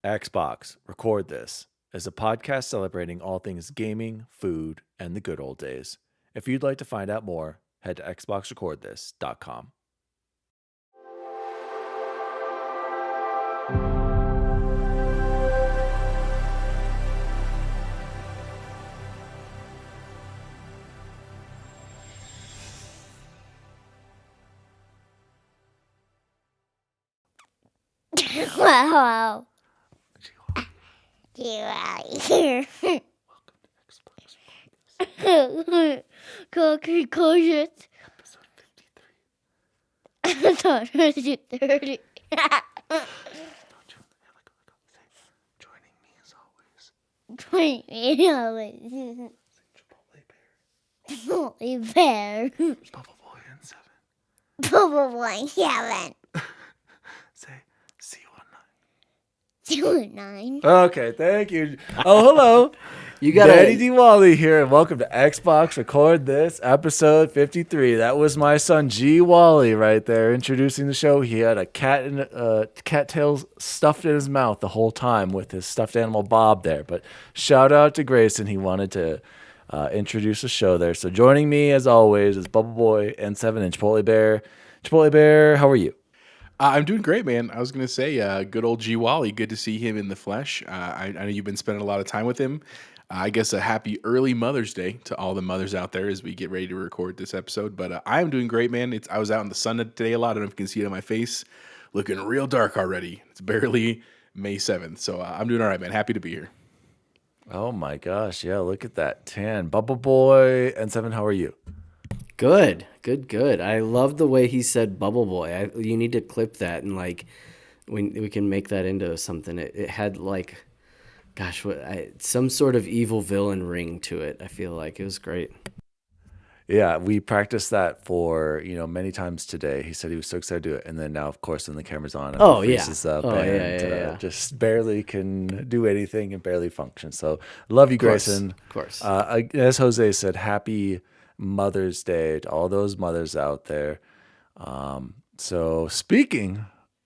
Xbox, Record This is a podcast celebrating all things gaming, food, and the good old days. If you'd like to find out more, head to xboxrecordthis.com. Wow. You out here. Cookie cautious. Episode 53. Joining me as always, Chipotle bear. Bubble Boy and 7. Bubble boy 7. Say, see you on 9. 2 9. Okay, thank you. Oh, hello. You got DaddyDWALLY here, and welcome to Xbox Record This, episode 53. That was my son G Wally right there introducing the show. He had a cat tail stuffed in his mouth the whole time with his stuffed animal Bob there. But shout out to Grayson, he wanted to introduce the show there. So joining me as always is Bubble Boy and 7 and Chipotle Bear. Chipotle Bear, how are you? I'm doing great, man. I was going to say, good old G Wally. Good to see him in the flesh. I know you've been spending a lot of time with him. I guess a happy early Mother's Day to all the mothers out there as we get ready to record this episode. But I'm doing great, man. I was out in the sun today a lot. I don't know if you can see it on my face. Looking real dark already. It's barely May 7th. So I'm doing all right, man. Happy to be here. Oh my gosh, yeah, look at that tan. Bubble Boy and 7, how are you? Good. I love the way he said Bubble Boy. You need to clip that and we can make that into something. It had some sort of evil villain ring to it. I feel like it was great. Yeah, we practiced that for, many times today. He said he was so excited to do it. And then now, of course, when the camera's on, Oh, he yeah. freezes up Oh, and yeah. just barely can do anything and barely function. So love you, Grayson. Of course. As Jose said, happy Mother's Day to all those mothers out there. So speaking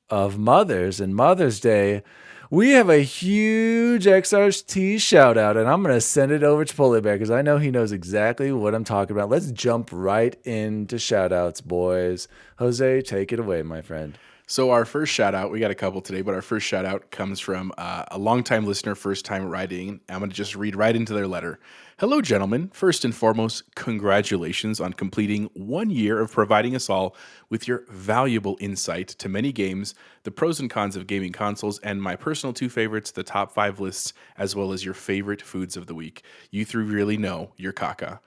of mothers and Mother's Day, we have a huge XRT shout out, and I'm going to send it over to Chipotle Bear because I know he knows exactly what I'm talking about. Let's jump right into shout outs, boys. Jose, take it away, my friend. So our first shout out, we got a couple today, but our first shout out comes from a longtime listener, first time writing. I'm going to just read right into their letter. Hello, gentlemen. First and foremost, congratulations on completing 1 year of providing us all with your valuable insight to many games, the pros and cons of gaming consoles, and my personal 2 favorites, the top 5 lists, as well as your favorite foods of the week. You 3 really know your caca.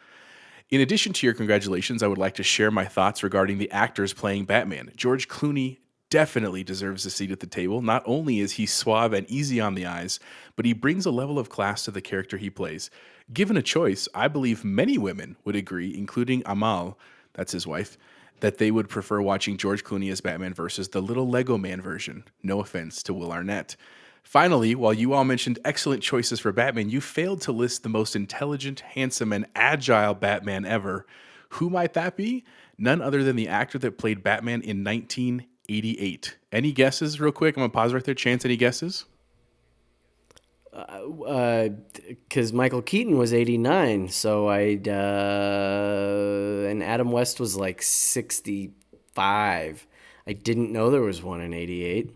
In addition to your congratulations, I would like to share my thoughts regarding the actors playing Batman. George Clooney definitely deserves a seat at the table. Not only is he suave and easy on the eyes, but he brings a level of class to the character he plays. Given a choice, I believe many women would agree, including Amal, that's his wife, that they would prefer watching George Clooney as Batman versus the little Lego Man version. No offense to Will Arnett. Finally, while you all mentioned excellent choices for Batman, you failed to list the most intelligent, handsome, and agile Batman ever. Who might that be? None other than the actor that played Batman in 1988. Any guesses real quick? I'm going to pause right there. Chance, any guesses? Because Michael Keaton was 89, so and Adam West was like 65. I didn't know there was one in 88.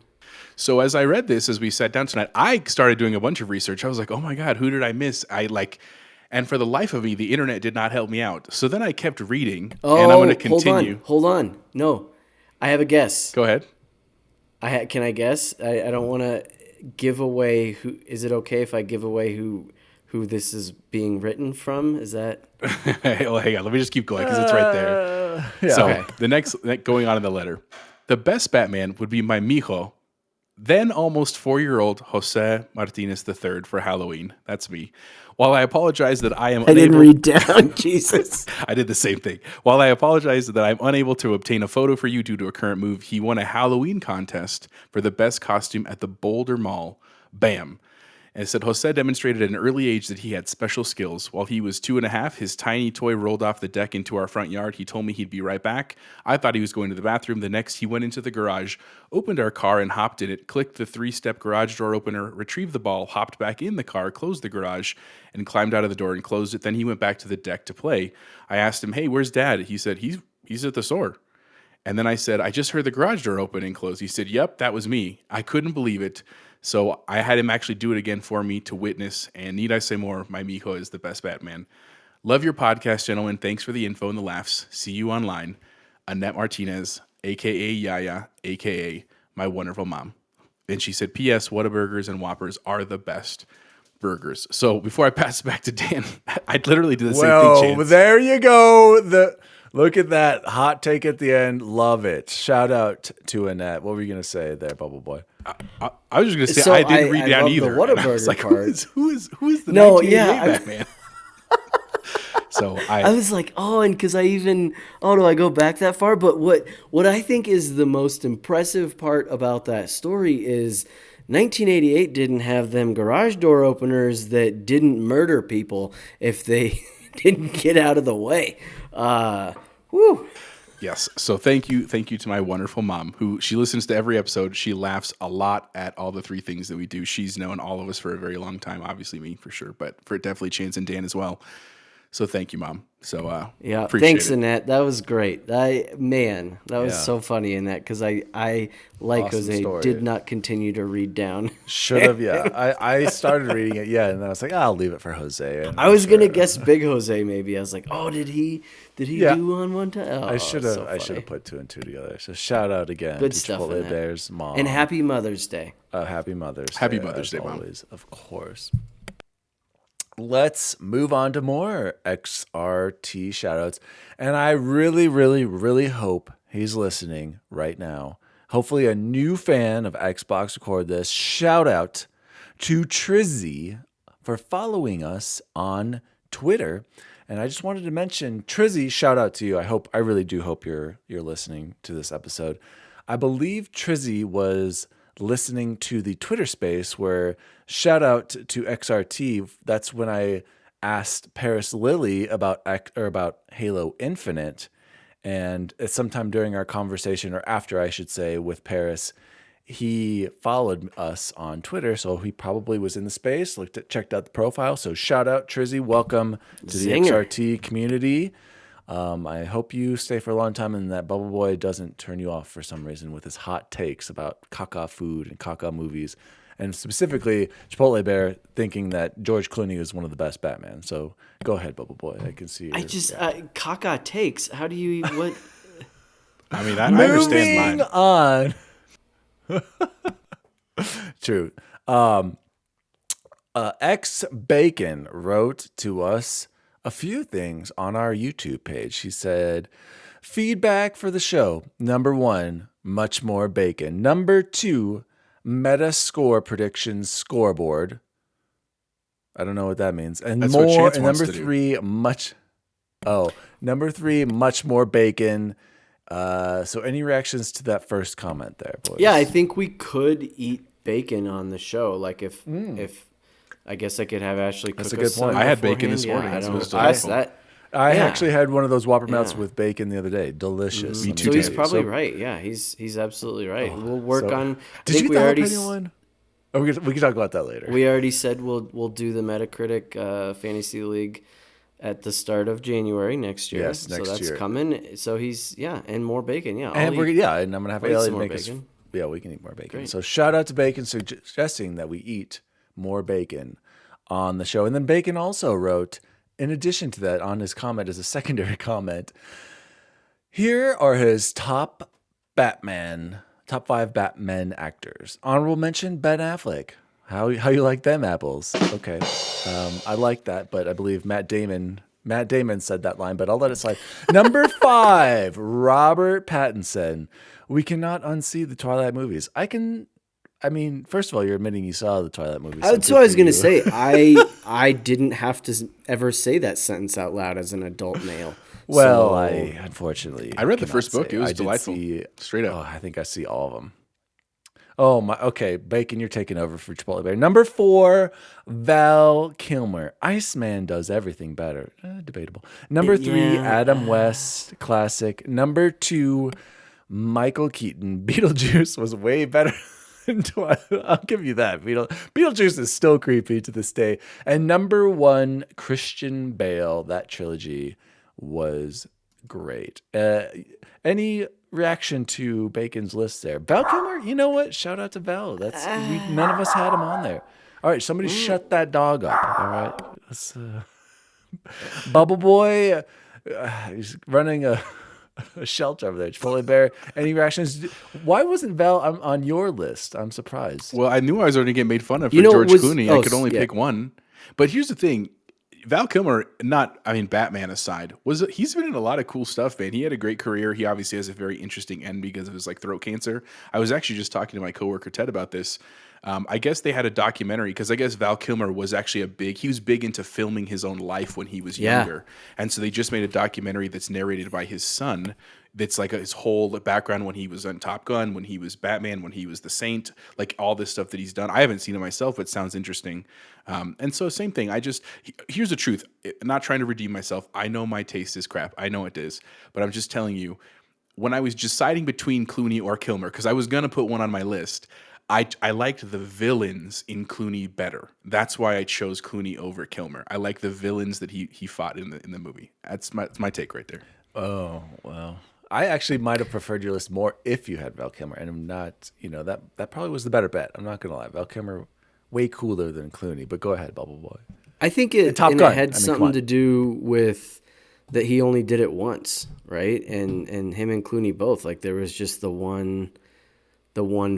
So as I read this, as we sat down tonight, I started doing a bunch of research. I was like, oh my God, who did I miss? And for the life of me, the internet did not help me out. So then I kept reading, and I'm going to continue. Hold on. No, I have a guess. Go ahead. Can I guess? I don't want to give away who. Is it okay if I give away who this is being written from? Is that? Well, hang on. Let me just keep going because it's right there. Yeah. So Okay. the next going on in the letter, the best Batman would be my mijo, then almost 4-year-old Jose Martinez III for Halloween. That's me. While I apologize that I am I didn't read down. Jesus. I did the same thing. While I apologize that I'm unable to obtain a photo for you due to a current move, he won a Halloween contest for the best costume at the Boulder Mall. Bam. And it said, Jose demonstrated at an early age that he had special skills. While he was 2.5, his tiny toy rolled off the deck into our front yard. He told me he'd be right back. I thought he was going to the bathroom. The next, he went into the garage, opened our car and hopped in it, clicked the 3-step garage door opener, retrieved the ball, hopped back in the car, closed the garage, and climbed out of the door and closed it. Then he went back to the deck to play. I asked him, hey, where's Dad? He said, he's at the store. And then I said, I just heard the garage door open and close. He said, yep, that was me. I couldn't believe it. So I had him actually do it again for me to witness. And need I say more, my mijo is the best Batman. Love your podcast, gentlemen. Thanks for the info and the laughs. See you online. Annette Martinez, a.k.a. Yaya, a.k.a. my wonderful mom. And she said, P.S. Whataburgers and Whoppers are the best burgers. So before I pass it back to Dan, I literally did the same thing, Chance. There you go. Look at that hot take at the end. Love it. Shout out to Annette. What were you going to say there, Bubble Boy? I was just going to say, So I didn't read down love either. The And I was Whataburger like, part. who is the 1988 Batman? So I was like, and because do I go back that far? But what I think is the most impressive part about that story is 1988 didn't have them garage door openers that didn't murder people if they didn't get out of the way. Whew. Yes. So thank you to my wonderful mom, who she listens to every episode. She laughs a lot at all the 3 things that we do. She's known all of us for a very long time. Obviously me for sure, but for definitely Chance and Dan as well. So thank you, Mom. So Yeah, appreciate thanks, it. Annette. That was great. That was Yeah. so funny in that because I like Awesome Jose, story. did not continue to read down. Should have, yeah. I started reading it, and then I was like, I'll leave it for Jose. And I was gonna guess Big Jose maybe. I was like, did he Yeah. do one time? Oh, I should have. so I should funny. have put 2 and 2 together. So shout out again Good to stuff, Chipotle Annette. Bear's mom. And happy Mother's Day. Happy Mother's Happy Day. Mother's as Day, Mom. always, of course. Let's move on to more XRT shoutouts. And I really, really, really hope he's listening right now. Hopefully a new fan of Xbox Record This. Shout out to Trizzy for following us on Twitter. And I just wanted to mention, Trizzy, shout out to you. I really do hope you're listening to this episode. I believe Trizzy was listening to the Twitter space where shout out to XRT. That's when I asked Paris Lilly about Halo Infinite, and sometime during our conversation, or after I should say, with Paris, he followed us on Twitter, so he probably was in the space, checked out the profile. So shout out Trizzy, welcome to the Zinger. XRT community. I hope you stay for a long time and that Bubble Boy doesn't turn you off for some reason with his hot takes about caca food and caca movies. And specifically, Chipotle Bear thinking that George Clooney is one of the best Batman. So go ahead, Bubble Boy. I can see. Caca takes. How do you what? I mean, I understand Moving mine. on. True. X Bacon wrote to us a few things on our YouTube page. He said, feedback for the show. Number 1, much more bacon. Number 2, meta score predictions scoreboard. I don't know what that means. And That's what more. Chance And wants number to do. 3, number 3, much more bacon. So any reactions to that first comment there, boys? Yeah, I think we could eat bacon on the show. Like if I guess I could have Ashley cook That's a us good point. some I had bacon beforehand. this morning. Yeah, I It don't was trust delightful. that. I Yeah. actually had one of those Whopper Melts Yeah. with bacon the other day. Delicious. Me let too, So tell he's you. probably So- right. Yeah, he's absolutely right. We'll work so- on. Did you get the jalapeno one? Oh, we can talk about that later. We already said we'll do the Metacritic Fantasy League at the start of January next year. Yes, next so that's year. coming. So he's and more bacon. Yeah, and and I'm gonna have I'll eat Elliot some more make us. bacon. Yeah, we can eat more bacon. Great. So shout out to Bacon suggesting that we eat more bacon on the show. And then Bacon also wrote, in addition to that, on his comment as a secondary comment, here are his top 5 Batman actors. Honorable mention, Ben Affleck. How you like them apples? Okay, I like that, but I believe Matt Damon said that line, but I'll let it slide. Number 5, Robert Pattinson. We cannot unsee the Twilight movies. First of all, you're admitting you saw the Twilight movies. so That's good what I was for gonna you. say. I didn't have to ever say that sentence out loud as an adult male. Well, So- unfortunately I read the cannot first book. say. It was I did delightful. see- Straight up. Oh, I think I see all of them. Oh my. Okay, Bacon, you're taking over for Chipotle Bear. Number 4, Val Kilmer. Iceman does everything better. Debatable. Number 3, Yeah. Adam West. Classic. Number 2, Michael Keaton. Beetlejuice was way better. I'll give you that. Beetlejuice is still creepy to this day. And number 1, Christian Bale. That trilogy was great. Any reaction to Bacon's list there? Val Kilmer, you know what? Shout out to Val. None of us had him on there. All right, somebody shut that dog up. All right, let's, Bubble Boy, he's running a shelter over there. Chipotle Bear. Any reactions? Why wasn't Val on your list? I'm surprised. Well, I knew I was going to get made fun of for You know, George was- Clooney. oh, I could only yeah. pick one. But here's the thing. Val Kilmer, Batman aside, he's been in a lot of cool stuff, man. He had a great career. He obviously has a very interesting end because of his throat cancer. I was actually just talking to my coworker Ted about this. I guess they had a documentary because I guess Val Kilmer was actually he was big into filming his own life when he was younger. And so they just made a documentary that's narrated by his son. That's his whole background when he was on Top Gun, when he was Batman, when he was the Saint, all this stuff that he's done. I haven't seen it myself, but it sounds interesting. And so same thing. Here's the truth. I'm not trying to redeem myself. I know my taste is crap. I know it is. But I'm just telling you, when I was deciding between Clooney or Kilmer, because I was going to put one on my list, I liked the villains in Clooney better. That's why I chose Clooney over Kilmer. I like the villains that he fought in the movie. That's my take right there. Oh, well. I actually might have preferred your list more if you had Val Kilmer, and I'm not, that probably was the better bet. I'm not going to lie. Val Kilmer, way cooler than Clooney, but go ahead, Bubble Boy. I think it Top Gun. had I mean, come something on. to do with that he only did it once, right? And him and Clooney both. There was just the one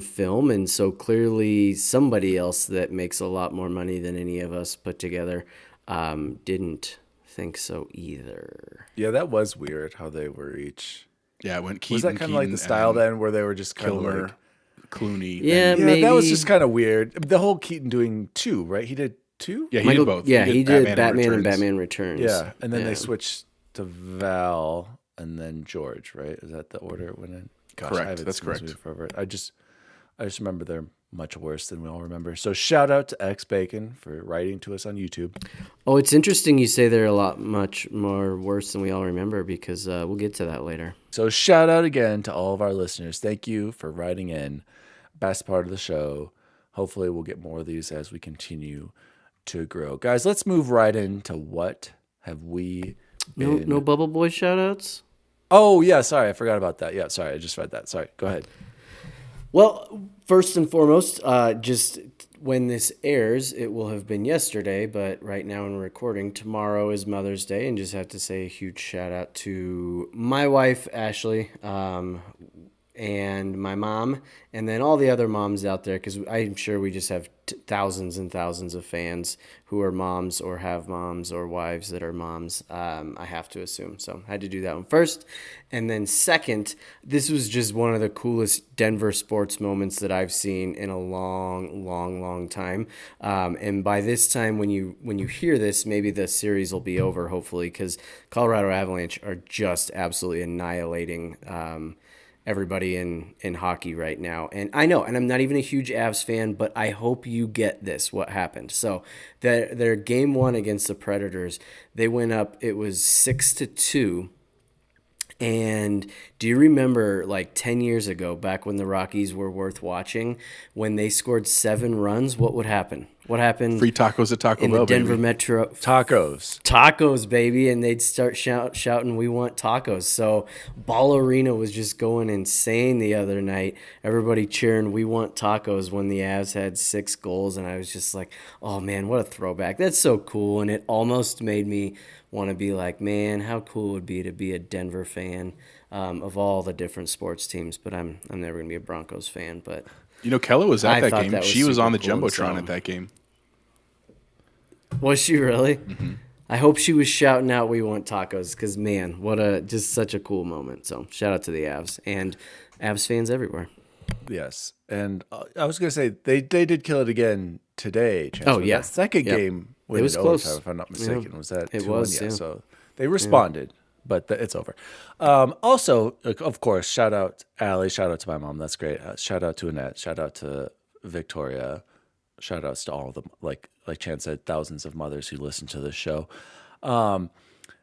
film, and so clearly somebody else that makes a lot more money than any of us put together didn't think so either. Yeah, that was weird how they were each. Yeah, it went Keaton. Was that kind of like the style then where they were just kind of Kilmer, like. Clooney. Yeah, Yeah, maybe that was just kind of weird. The whole Keaton doing 2, right? He did 2? Yeah, he did both. Yeah, he did Batman and Returns. Batman Returns. Yeah, and then Yeah. they switched to Val and then George, right? Is that the order it went in? Gosh, Correct. I haven't That's seen this correct. movie forever. I just remember they're much worse than we all remember. So shout out to X Bacon for writing to us on YouTube. Oh, it's interesting you say they're much more worse than we all remember because we'll get to that later. So shout out again to all of our listeners. Thank you for writing in. Best part of the show. Hopefully we'll get more of these as we continue to grow. Guys, let's move right into what have we been... No Bubble Boy shout-outs? Oh, yeah, sorry. I forgot about that. Yeah, sorry. I just read that. Sorry. Go ahead. Well, first and foremost, just when this airs, it will have been yesterday, but right now when we're recording, tomorrow is Mother's Day, and just have to say a huge shout out to my wife, Ashley, and my mom, and then all the other moms out there, because I'm sure we just have thousands and thousands of fans who are moms or have moms or wives that are moms, I have to assume. So I had to do that one first. And then second, this was just one of the coolest Denver sports moments that I've seen in a long time. And by this time, when you hear this, maybe the series will be over, hopefully, because Colorado Avalanche are just absolutely annihilating everybody in hockey right now. And I know, and I'm not even a huge Avs fan, but I hope you get this, what happened. So their game 1 against the Predators, they went up, it was 6-2. And do you remember 10 years ago, back when the Rockies were worth watching, when they scored 7 runs, what would happen? What happened? Free tacos at Taco in Bell, the Denver baby. Metro. Tacos, baby, and they'd start shouting, "We want tacos!" So Ball Arena was just going insane the other night. Everybody cheering, "We want tacos!" when the Avs had 6 goals, and I was just like, "Oh man, what a throwback! That's so cool!" And it almost made me want to be like, "Man, how cool it would be to be a Denver fan of all the different sports teams." But I'm never gonna be a Broncos fan, but. Kella was at I that thought game. that was She was super on the cool, Jumbotron so- at that game. Was she really? Mm-hmm. I hope she was shouting out, "We want tacos," because man, just such a cool moment. So shout out to the Avs and Avs fans everywhere. Yes. And I was going to say, they did kill it again today. Chance. Oh, But yeah. that second Yep. game It was in close. overtime, if I'm not mistaken. Yeah. Was that It 2-1? was, Yeah. yeah. So they responded. but it's over. Also, of course, shout out Allie, shout out to my mom. That's great. Shout out to Annette. Shout out to Victoria. Shout outs to all of them. Like Chan said, thousands of mothers who listen to this show.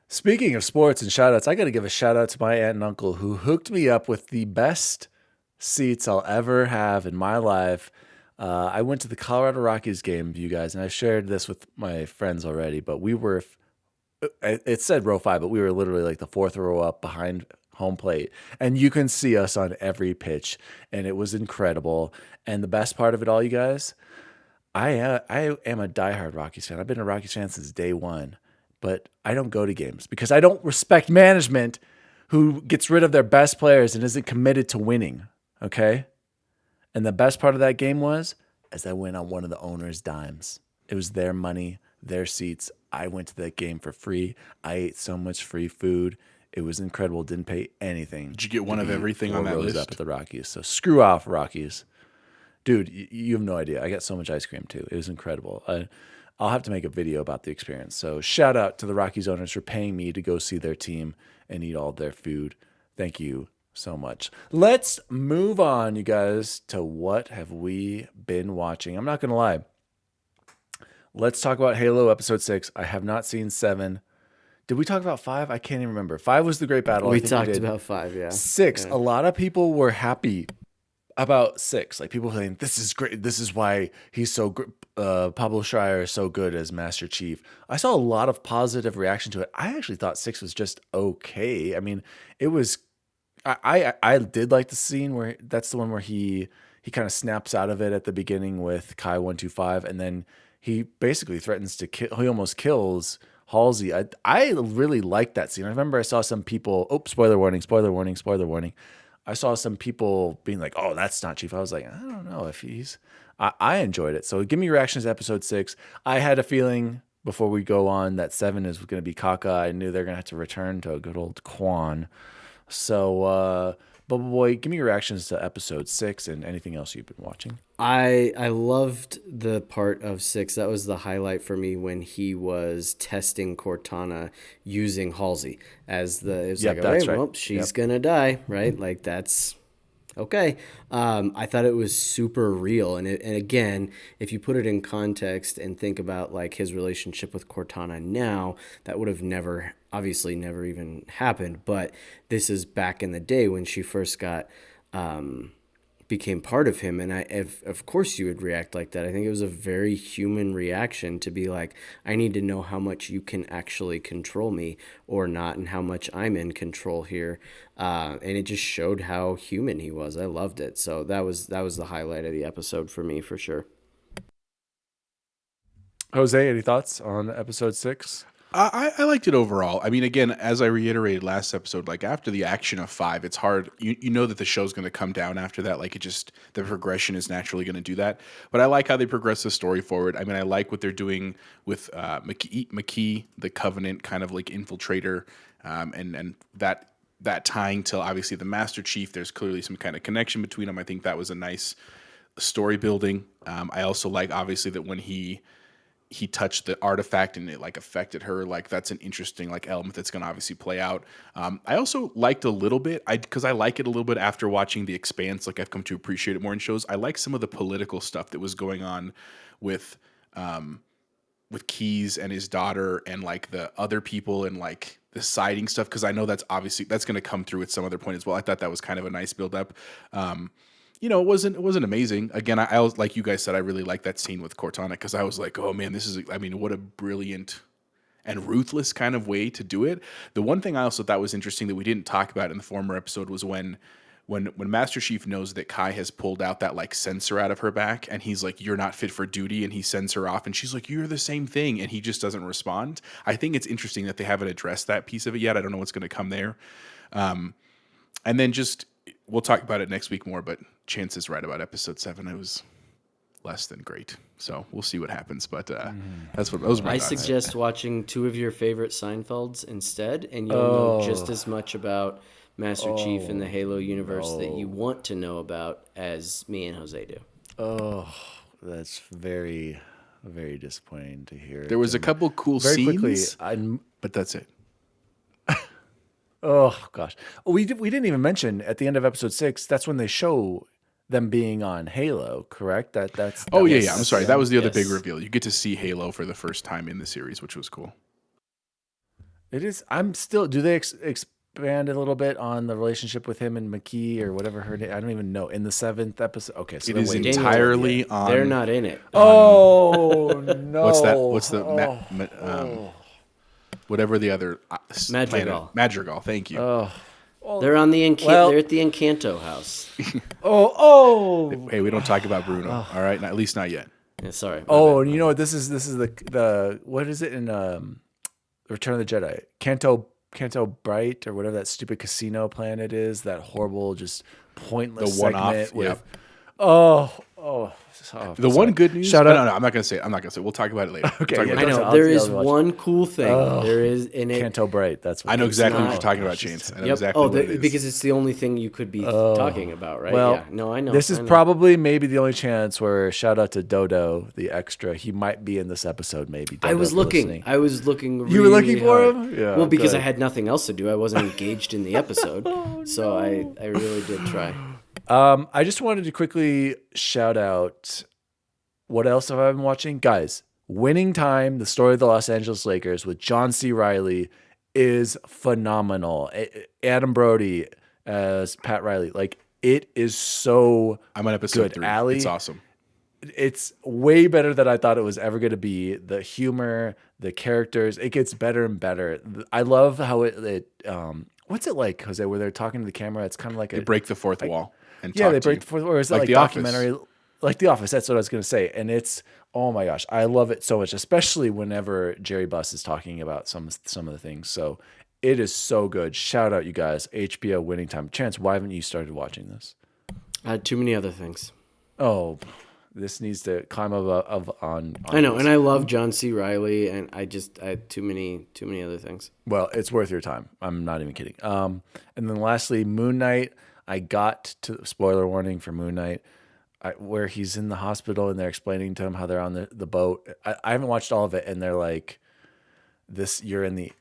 Speaking of sports and shout outs, I got to give a shout out to my aunt and uncle who hooked me up with the best seats I'll ever have in my life. I went to the Colorado Rockies game, you guys, and I shared this with my friends already, but we were, it said row 5, but we were literally like the 4th row up behind home plate. And you can see us on every pitch, and it was incredible. And the best part of it all, you guys, I am a diehard Rockies fan. I've been a Rockies fan since day one, but I don't go to games because I don't respect management who gets rid of their best players and isn't committed to winning. Okay? And the best part of that game was as I went on one of the owner's dimes. It was their money, their seats. I went to that game for free. I ate so much free food. It was incredible. Didn't pay anything. Did you get one of everything on that list? Up at the Rockies. So screw off, Rockies. Dude, you have no idea. I got so much ice cream too. It was incredible. I'll have to make a video about the experience. So shout out to the Rockies owners for paying me to go see their team and eat all their food. Thank you so much. Let's move on, you guys, to what have we been watching. I'm not going to lie. Let's talk about Halo Episode 6. I have not seen 7. Did we talk about 5? I can't even remember. 5 was the great battle. We talked about 5, yeah. 6, yeah. A lot of people were happy about 6. Like people saying, this is great. This is why he's so good. Pablo Schreier is so good as Master Chief. I saw a lot of positive reaction to it. I actually thought 6 was just okay. I mean, it was. I did like the scene where that's the one where he kind of snaps out of it at the beginning with Kai 125, and then he basically threatens to kill. He almost kills Halsey. I really liked that scene. I remember I saw some people. Oh, spoiler warning! Spoiler warning! Spoiler warning! I saw some people being like, "Oh, that's not Chief." I was like, I don't know if he's. I enjoyed it. So give me your reactions to Episode 6. I had a feeling before we go on that 7 is going to be Kaka. I knew they're going to have to return to a good old Quan. So, Bubble Boy, give me your reactions to Episode 6 and anything else you've been watching. I loved the part of 6. That was the highlight for me when he was testing Cortana using Halsey as the. It was Yep, like, that's okay, right. well, she's gonna die, right? Like that's okay. I thought it was super real, and again, if you put it in context and think about like his relationship with Cortana now, that would have never even happened. But this is back in the day when she first became part of him, and of course you would react like that. I think it was a very human reaction to be like, I need to know how much you can actually control me or not, and how much I'm in control here. And it just showed how human he was. I loved it. So that was the highlight of the episode for me, for sure. Jose, any thoughts on Episode 6? I liked it overall. I mean, again, as I reiterated last episode, like after the action of 5, it's hard. You know that the show's going to come down after that. Like the progression is naturally going to do that. But I like how they progress the story forward. I mean, I like what they're doing with McKee, the Covenant kind of like infiltrator, and that tying to obviously the Master Chief. There's clearly some kind of connection between them. I think that was a nice story building. I also like obviously that when he touched the artifact and it like affected her, like that's an interesting like element that's going to obviously play out. I also liked a little bit, because I like it a little bit after watching The Expanse. Like I've come to appreciate it more in shows. I like some of the political stuff that was going on with Keyes and his daughter and like the other people and like the siding stuff, because I know that's going to come through at some other point as well. I thought that was kind of a nice build up. It wasn't amazing. Again, I was like you guys said, I really liked that scene with Cortana, because I was like, oh man, what a brilliant and ruthless kind of way to do it. The one thing I also thought was interesting that we didn't talk about in the former episode was when Master Chief knows that Kai has pulled out that like sensor out of her back, and he's like, you're not fit for duty, and he sends her off, and she's like, you're the same thing, and he just doesn't respond. I think it's interesting that they haven't addressed that piece of it yet. I don't know what's going to come there. And then we'll talk about it next week more, but Chance is right about Episode 7. It was less than great. So we'll see what happens. But those were my thoughts. Suggest watching 2 of your favorite Seinfelds instead, and you'll know just as much about Master Chief in the Halo universe that you want to know about as me and Jose do. Oh, that's very, very disappointing to hear. There was a couple cool very scenes, quickly, but that's it. Oh gosh, we didn't even mention at the end of episode 6. That's when they show them being on Halo, correct? That Oh yeah, was yeah. I'm at sorry. the That end? was the other big Yes. reveal. You get to see Halo for the first time in the series, which was cool. It is. I'm still. Do they expand a little bit on the relationship with him and McKee or whatever her name? I don't even know. In the 7th episode. Okay, so It they're is waiting. Daniel, entirely on. They're not in it. Oh no! What's that? What's the Oh. whatever the other Madrigal. planet. Madrigal. Thank you. They're on the Well- they're at the Encanto house. Oh. Hey, we don't talk about Bruno. All right, at least not yet. Yeah, sorry. Oh, and you know what? This is the what is it in Return of the Jedi? Canto Bright or whatever that stupid casino planet is. That horrible, just pointless The one-off, segment with. yep. Oh, The one good news. Shout no, out. no, no, I'm not gonna say it. I'm not gonna say it. We'll talk about it later. Okay, We'll talk yeah, about I it don't know I'll there tell is you what. one cool thing. There is in it. Canto Bright. That's what I know it is. exactly what not- you're talking about, Chance. I know Yep. exactly what it is. Because it's the only thing you could be talking about, right? Well, yeah. No, I know. This is I know. probably maybe the only chance where shout out to Dodo, the extra. He might be in this episode. Maybe. I Dodo, was if you're looking. listening. I was looking. You were looking really for hard. him? Yeah, Well, because good. I had nothing else to do. I wasn't engaged in the episode, so I really did try. I just wanted to quickly shout out what else have I been watching? Guys, Winning Time, the story of the Los Angeles Lakers with John C. Reilly is phenomenal. Adam Brody as Pat Riley. Like, it is so I'm on episode good. 3. Allie, It's awesome. it's way better than I thought it was ever going to be. The humor, the characters, it gets better and better. I love how it what's it like, Jose, where they're talking to the camera? It's kind of like They break the fourth wall and yeah, talk they to break you. the fourth, or is it Like like The Office. documentary, like The Office? That's what I was going to say. And it's, oh my gosh, I love it so much, especially whenever Jerry Buss is talking about some of the things. So it is so good. Shout out, you guys. HBO Winning Time. Chance, why haven't you started watching this? I had too many other things. Oh, this needs to climb up on I know, this. and I love John C. Reilly, and I had too many other things. Well, it's worth your time. I'm not even kidding. And then lastly, Moon Knight. I got to spoiler warning for Moon Knight, where he's in the hospital and they're explaining to him how they're on the boat. I haven't watched all of it, and they're like, "This, you're in the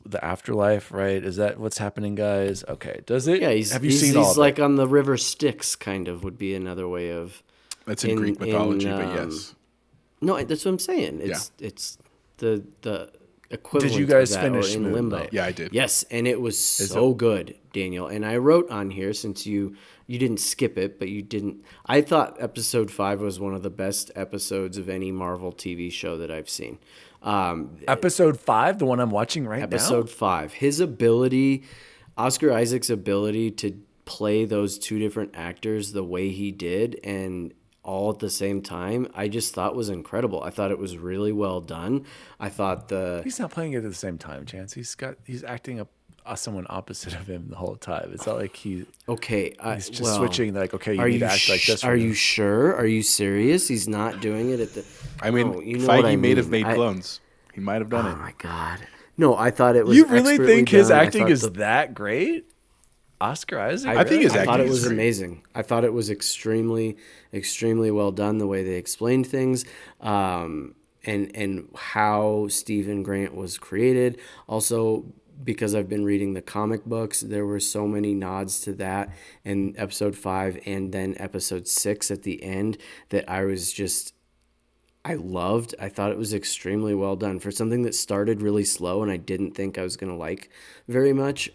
the afterlife, right? Is that what's happening, guys? Okay. Does it? Yeah, have you seen all he's of like it? on the river Styx, kind of would be another way of. That's in in- Greek mythology, in, but um, yes. No, that's what I'm saying. It's the equivalent. Did you guys of that, finish or in Moon limbo? Knight? Yeah, I did. Yes, and it was so good, Daniel. And I wrote on here, since you didn't skip it, but you didn't. I thought episode 5 was one of the best episodes of any Marvel TV show that I've seen. Episode 5, the one I'm watching right Episode 5, his ability, Oscar Isaac's ability to play those two different actors the way he did, and all at the same time, I just thought was incredible. I thought it was really well done. I thought now. He's not playing it at the same time, Chance. He's acting someone opposite of him the whole time. It's not like he's just switching. Like, okay, you need to act like this. Are you sure? Are you serious? He's not doing it at the. I mean, No, you know what Feige I may have mean. made clones. He might have done Oh it. my god! No, I thought it was. You really expertly think his done. I acting thought is the- that great? Oscar Isaac? I think his I thought acting it is was great. amazing. I thought it was extremely, extremely well done the way they explained things, and how Stephen Grant was created. Also, because I've been reading the comic books, there were so many nods to that in episode 5 and then episode 6 at the end that I loved. I thought it was extremely well done for something that started really slow and I didn't think I was going to like very much.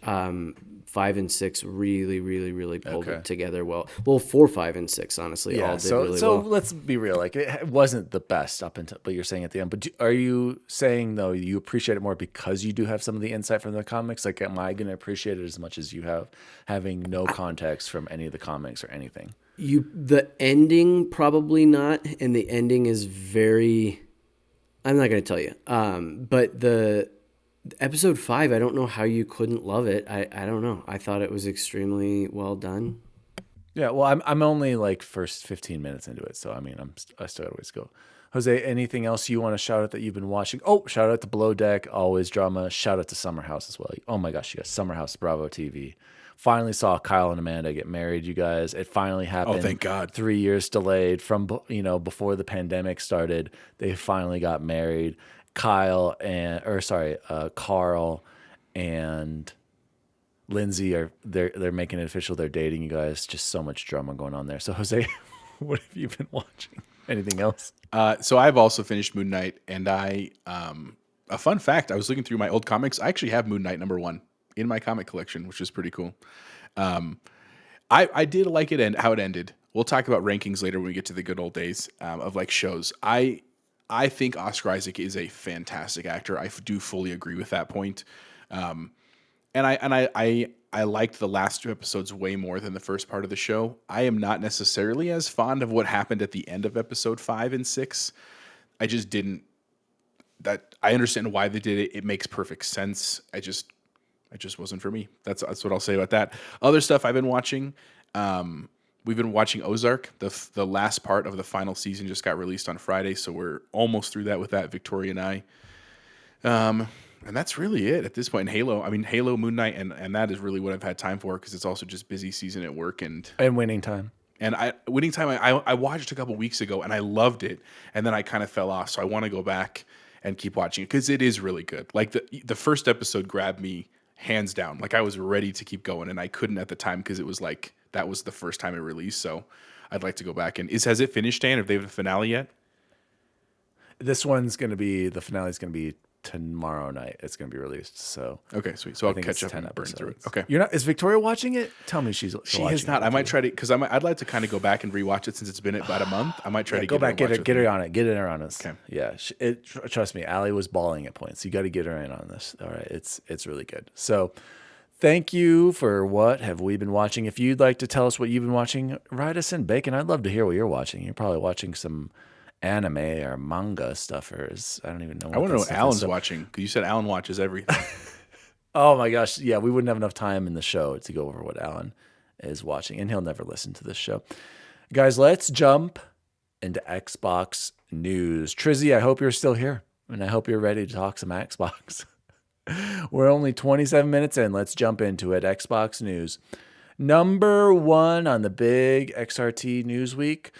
5 and 6 really, really, really pulled Okay. it together well. Well, 4, 5, and 6, honestly, all Yeah, did so really so well. let's be real. Like, it wasn't the best up until, but you're saying at the end. But are you saying though you appreciate it more because you do have some of the insight from the comics? Like, am I going to appreciate it as much as you have, having no context from any of the comics or anything? The ending, probably not, and the ending is very. I'm not going to tell you. But the episode 5, I don't know how you couldn't love it. I don't know. I thought it was extremely well done. Yeah, well, I'm only like first 15 minutes into it, so I mean, I still got a ways to go. Jose, anything else you want to shout out that you've been watching? Oh, shout out to Below Deck, always drama. Shout out to Summer House as well. Oh my gosh, you guys, Summer House, Bravo TV. Finally saw Kyle and Amanda get married, you guys. It finally happened. Oh, thank God. 3 years delayed from, before the pandemic started. They finally got married. Carl and Lindsay they're making it official. They're dating, you guys. Just so much drama going on there. So Jose, what have you been watching? Anything else? So I've also finished Moon Knight, and a fun fact, I was looking through my old comics. I actually have Moon Knight #1 in my comic collection, which is pretty cool. I did like it and how it ended. We'll talk about rankings later when we get to the good old days of like shows. I think Oscar Isaac is a fantastic actor. I do fully agree with that point. And I liked the last 2 episodes way more than the first part of the show. I am not necessarily as fond of what happened at the end of episode 5 and 6. I just didn't. I understand why they did it. It makes perfect sense. It just wasn't for me. That's what I'll say about that. Other stuff I've been watching. We've been watching Ozark. The last part of the final season just got released on Friday, so we're almost through that with that, Victoria and I. And that's really it at this point. And Halo, Moon Knight, and that is really what I've had time for because it's also just busy season at work and Winning Time. And Winning Time, I watched a couple weeks ago and I loved it, and then I kind of fell off. So I want to go back and keep watching it because it is really good. Like the first episode grabbed me hands down. Like I was ready to keep going, and I couldn't at the time because it was like that was the first time it released. So I'd like to go back and has it finished, Dan? Have they have a finale yet? The finale's gonna be tomorrow night. It's gonna be released. So okay, sweet. So I'll catch up and burn through it. Okay. Is Victoria watching it? Tell me she has not. I might try to because I'd like to kind of go back and rewatch it since it's been about a month. I might try to go back, get her on it, get her on us. Okay. Yeah, trust me, Allie was bawling at points. You got to get her in on this. All right, it's really good. So, thank you for what have we been watching. If you'd like to tell us what you've been watching, write us in, Bacon. I'd love to hear what you're watching. You're probably watching some anime or manga stuff, or I don't even know. I want to know what Alan's watching because you said Alan watches everything. Oh my gosh, yeah, we wouldn't have enough time in the show to go over what Alan is watching, and he'll never listen to this show. Guys, let's jump into Xbox news. Trizzy, I hope you're still here, and I hope you're ready to talk some Xbox. We're only 27 minutes in. Let's jump into it. Xbox news. Number 1 on the big XRT news week.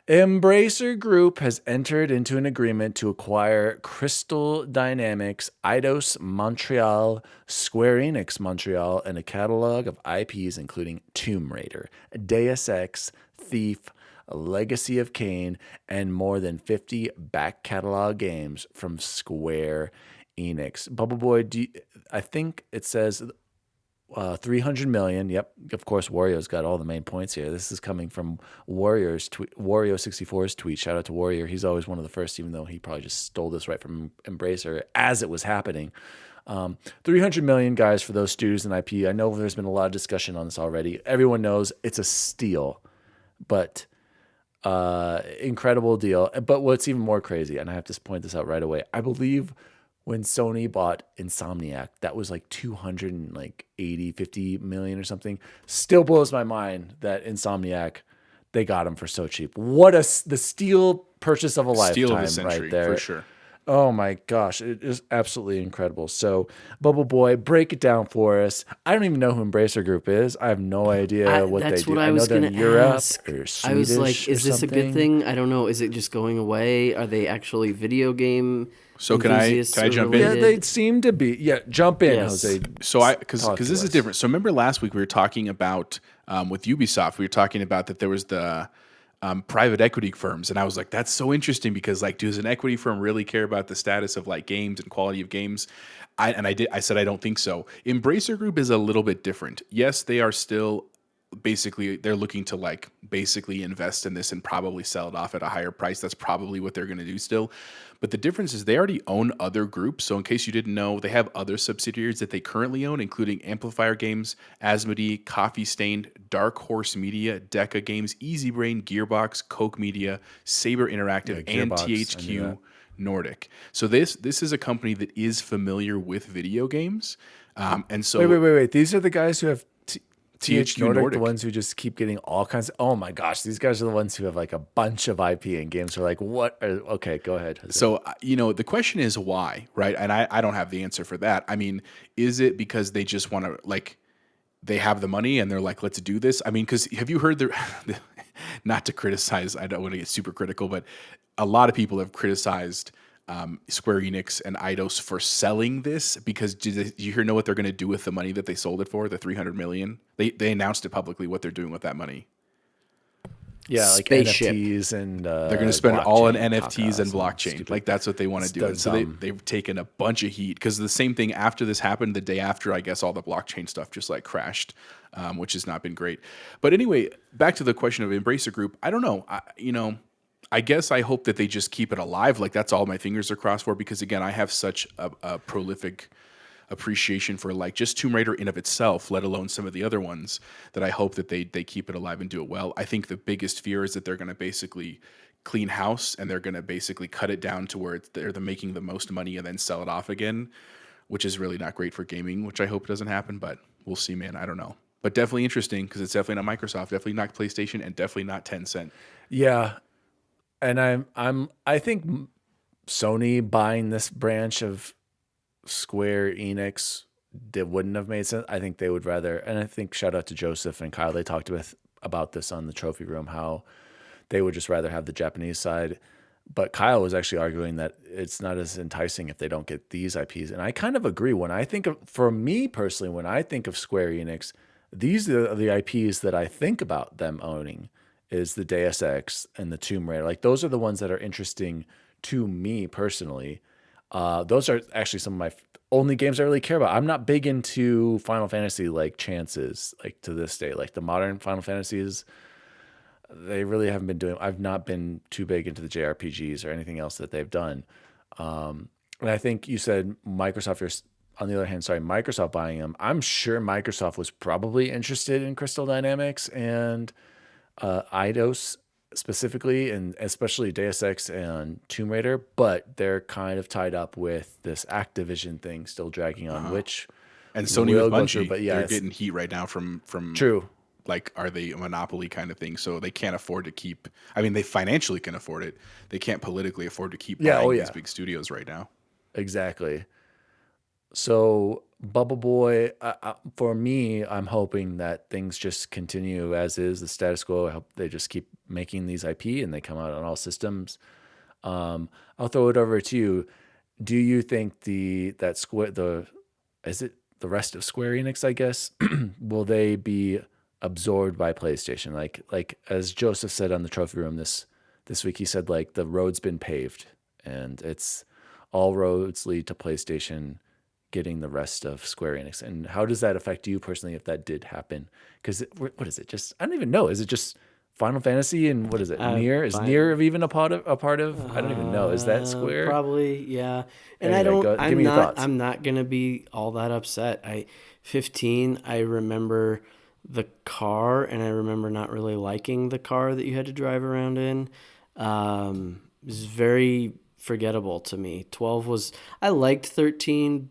Embracer Group has entered into an agreement to acquire Crystal Dynamics, Eidos Montreal, Square Enix Montreal, and a catalog of IPs including Tomb Raider, Deus Ex, Thief, Legacy of Kain, and more than 50 back catalog games from Square Enix. Bubble Boy, I think it says 300 million. Yep. Of course, Wario's got all the main points here. This is coming from Wario64's tweet. Shout out to Warrior. He's always one of the first, even though he probably just stole this right from Embracer as it was happening. 300 million, guys, for those studios and IP. I know there's been a lot of discussion on this already. Everyone knows it's a steal, but incredible deal. But what's even more crazy, and I have to point this out right away, I believe when Sony bought Insomniac, that was like 50 million or something. Still blows my mind that Insomniac, they got them for so cheap. What the steal purchase of a lifetime, steal of the century, right there. For sure. Oh my gosh, it is absolutely incredible. So, Bubble Boy, break it down for us. I don't even know who Embracer Group is. I have no idea what they do. That's what I was going to ask. Or Swedish, I was like, is this a good thing? I don't know. Is it just going away? Are they actually video game? So can I jump in? Yeah, they seem to be. Yeah, jump in, Yes. Jose. So because this is different. So remember last week we were talking about with Ubisoft, we were talking about that there was the private equity firms, and I was like, that's so interesting because like, does an equity firm really care about the status of like games and quality of games? I said I don't think so. Embracer Group is a little bit different. Yes, they are still basically they're looking to like basically invest in this and probably sell it off at a higher price. That's probably what they're going to do still. But the difference is they already own other groups. So in case you didn't know, they have other subsidiaries that they currently own, including Amplifier Games, Asmodee, Coffee Stained, Dark Horse Media, Deca Games, Easy Brain, Gearbox, Coke Media, Saber Interactive, and THQ Nordic. So this is a company that is familiar with video games. And so Wait. These are the guys who have THQ Nordic, the ones who just keep getting all kinds of, oh my gosh, these guys are the ones who have like a bunch of IP and games. So like, okay, go ahead, Jose. So, the question is why, right? And I don't have the answer for that. I mean, is it because they just want to, like, they have the money and they're like, let's do this? I mean, because have you heard not to criticize, I don't want to get super critical, but a lot of people have criticized Square Enix and Eidos for selling this, because did you know what they're going to do with the money that they sold it for, the 300 million? They announced it publicly what they're doing with that money. Yeah, like Spaceship. NFTs and They're going to spend it all on blockchain, NFTs and Kakas blockchain. stupid- Like that's what they want to do. And so they've taken a bunch of heat, because the same thing after this happened, the day after, I guess all the blockchain stuff just like crashed, which has not been great. But anyway, back to the question of Embracer Group. I don't know. I guess I hope that they just keep it alive. Like that's all my fingers are crossed for, because again, I have such a prolific appreciation for like just Tomb Raider in of itself, let alone some of the other ones, that I hope that they keep it alive and do it well. I think the biggest fear is that they're going to basically clean house, and they're going to basically cut it down to where they're making the most money and then sell it off again, which is really not great for gaming, which I hope doesn't happen, but we'll see, man. I don't know. But definitely interesting, because it's definitely not Microsoft, definitely not PlayStation, and definitely not Tencent. Yeah, and I think Sony buying this branch of Square Enix wouldn't have made sense. I think they would rather, and I think shout out to Joseph and Kyle. They talked about this on the trophy room, how they would just rather have the Japanese side. But Kyle was actually arguing that it's not as enticing if they don't get these IPs. And I kind of agree. When I think of, for me personally, when I think of Square Enix, these are the IPs that I think about them owning, is the Deus Ex and the Tomb Raider. Like those are the ones that are interesting to me personally. Those are actually some of my only games I really care about. I'm not big into Final Fantasy like chances, like to this day. Like the modern Final Fantasies, they really haven't been doing. I've not been too big into the JRPGs or anything else that they've done. And I think you said Microsoft. On the other hand, sorry, Microsoft buying them. I'm sure Microsoft was probably interested in Crystal Dynamics and Eidos specifically, and especially Deus Ex and Tomb Raider, but they're kind of tied up with this Activision thing still dragging on, which and Sony will with go Bungie, through, but yeah, they're it's getting heat right now from true. Like, are they a monopoly kind of thing? So they can't afford to keep. I mean, they financially can afford it. They can't politically afford to keep buying these big studios right now. Exactly. So Bubble Boy, for me, I'm hoping that things just continue as is, the status quo. I hope they just keep making these IP and they come out on all systems. I'll throw it over to you. Do you think the rest of Square Enix, I guess, will they be absorbed by PlayStation? Like as Joseph said on the trophy room this week, he said like the road's been paved and it's all roads lead to PlayStation getting the rest of Square Enix. And how does that affect you personally if that did happen? Because what is it? Just I don't even know. Is it just Final Fantasy and what is it? Nier? Is Nier even a part of? I don't even know. Is that Square? Probably, yeah. And Anyway, give me your thoughts. I'm not gonna be all that upset. 15. I remember the car, and I remember not really liking the car that you had to drive around in. It was very forgettable to me. 12 was. I liked 13,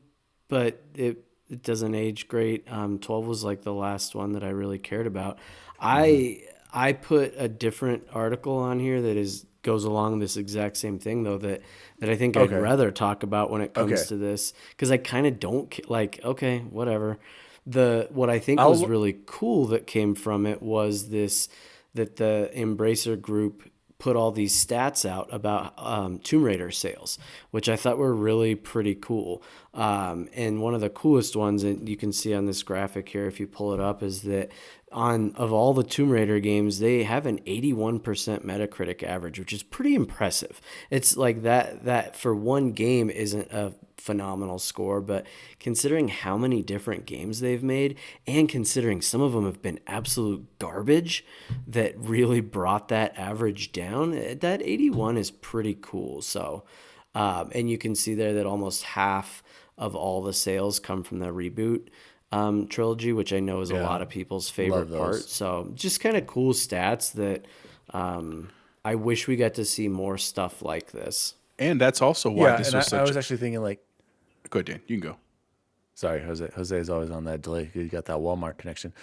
but it doesn't age great. 12 was like the last one that I really cared about. I put a different article on here that goes along this exact same thing though, that I think I'd rather talk about when it comes to this, because I kind of don't like. Okay, whatever. What I think was really cool that came from it was that the Embracer Group put all these stats out about Tomb Raider sales, which I thought were really pretty cool. And one of the coolest ones, and you can see on this graphic here if you pull it up, is that of all the Tomb Raider games, they have an 81% Metacritic average, which is pretty impressive. It's like that for one game isn't a phenomenal score, but considering how many different games they've made, and considering some of them have been absolute garbage that really brought that average down, that 81 is pretty cool. So, and you can see there that almost half of all the sales come from the reboot trilogy, which I know is a lot of people's favorite part. So just kind of cool stats that I wish we got to see more stuff like this. And that's also why this was I was actually thinking like, go ahead, Dan, you can go. Sorry, Jose. Jose is always on that delay. You got that Walmart connection.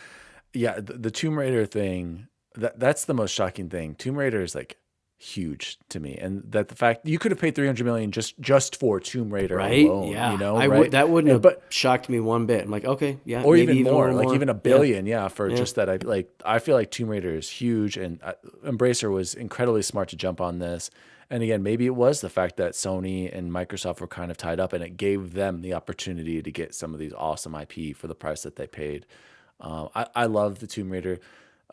Yeah, the Tomb Raider thing, that's the most shocking thing. Tomb Raider is like huge to me, and that the fact you could have paid $300 million just for Tomb Raider alone. Yeah, you know, that wouldn't have shocked me one bit. I'm like, okay, yeah, or maybe even more, like more. even $1 billion, for just that. I feel like Tomb Raider is huge, and Embracer was incredibly smart to jump on this. And again, maybe it was the fact that Sony and Microsoft were kind of tied up, and it gave them the opportunity to get some of these awesome IP for the price that they paid. I love the Tomb Raider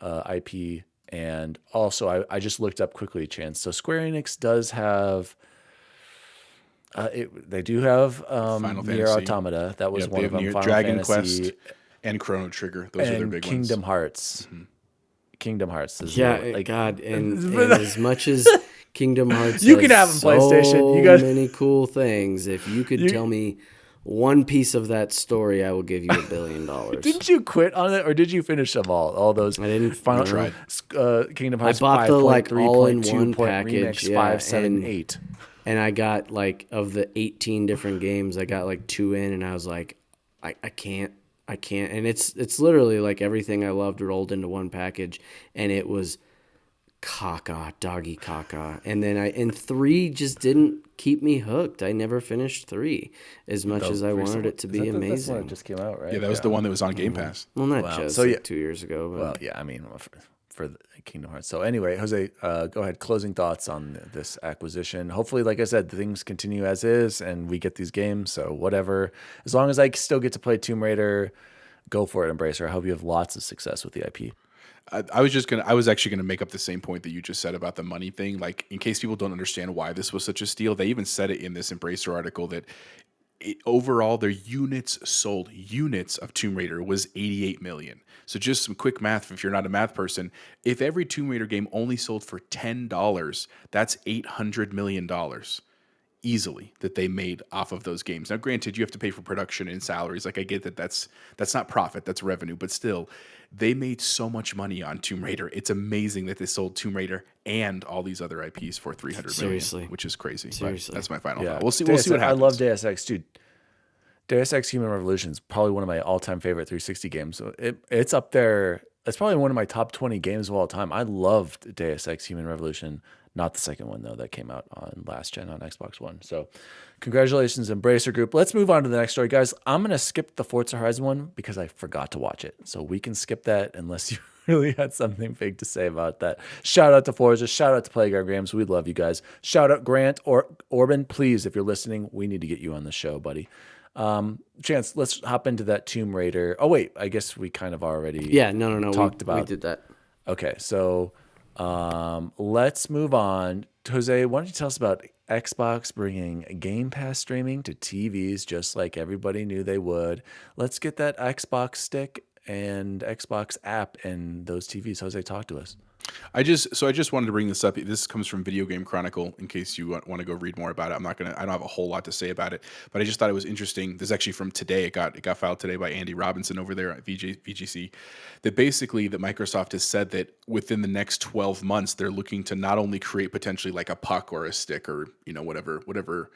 IP, and also I just looked up quickly, Chance. So Square Enix does have. They do have Final Nier Fantasy. Automata. That was Yep, one they of have them. Near Final Dragon Fantasy Quest and Chrono Trigger. Those are their and big Kingdom ones. Hearts. Kingdom Hearts is Yeah, like God, and as much as Kingdom Hearts You has can have them, so PlayStation. You got- many cool things, if you could tell me one piece of that story, I will give you $1 billion. Didn't you quit on it, or did you finish them all? All those I didn't. Final no. Kingdom I Hearts. bought the like 5.3, all-in-one 2, package, Remix, 5, 7, 8. and I got like of the 18 different games, I got like 2 in, and I was like, I can't, and it's literally like everything I loved rolled into one package, and it was doggy caca, and then and 3 just didn't keep me hooked. I never finished 3 as much as I wanted it to be That's when amazing. it just came out, right? Yeah, that was the one that was on Game Pass. Well, not Wow. just So, like yeah. 2 years ago, but Well, yeah, I mean, for the Kingdom Hearts. So anyway, Jose, go ahead. Closing thoughts on this acquisition. Hopefully, like I said, things continue as is, and we get these games. So whatever, as long as I still get to play Tomb Raider, go for it, Embracer. I hope you have lots of success with the IP. I was actually gonna make up the same point that you just said about the money thing. Like, in case people don't understand why this was such a steal, they even said it in this Embracer article that overall their units of Tomb Raider was 88 million. So just some quick math, if you're not a math person, if every Tomb Raider game only sold for $10, that's $800 million easily that they made off of those games. Now, granted, you have to pay for production and salaries. Like, I get that that's not profit, that's revenue, but still, they made so much money on Tomb Raider. It's amazing that they sold Tomb Raider and all these other IPs for 300 Seriously. million, which is crazy. But Seriously. that's my final Yeah, thought. We'll see what happens. I love Deus Ex, dude. Deus Ex Human Revolution is probably one of my all-time favorite 360 games. So it's up there. It's probably one of my top 20 games of all time. I loved Deus Ex Human Revolution. Not the second one, though, that came out on last gen on Xbox One. So congratulations, Embracer Group. Let's move on to the next story. Guys, I'm going to skip the Forza Horizon one because I forgot to watch it. So we can skip that unless you really had something big to say about that. Shout out to Forza. Shout out to Playground Games. We love you guys. Shout out Grant or Orban. Please, if you're listening, we need to get you on the show, buddy. Chance, let's hop into that Tomb Raider. Oh, wait. I guess we kind of already no. talked We about did that. Okay, so let's move on. Jose, why don't you tell us about Xbox bringing Game Pass streaming to TVs just like everybody knew they would. Let's get that Xbox stick and Xbox app and those TVs. Jose, talk to us. I just wanted to bring this up. This comes from Video Game Chronicle. In case you want to go read more about it, I don't have a whole lot to say about it, but I just thought it was interesting. This is actually from today. It got filed today by Andy Robinson over there at VGC. That basically that Microsoft has said that within the next 12 months they're looking to not only create potentially like a puck or a stick or whatever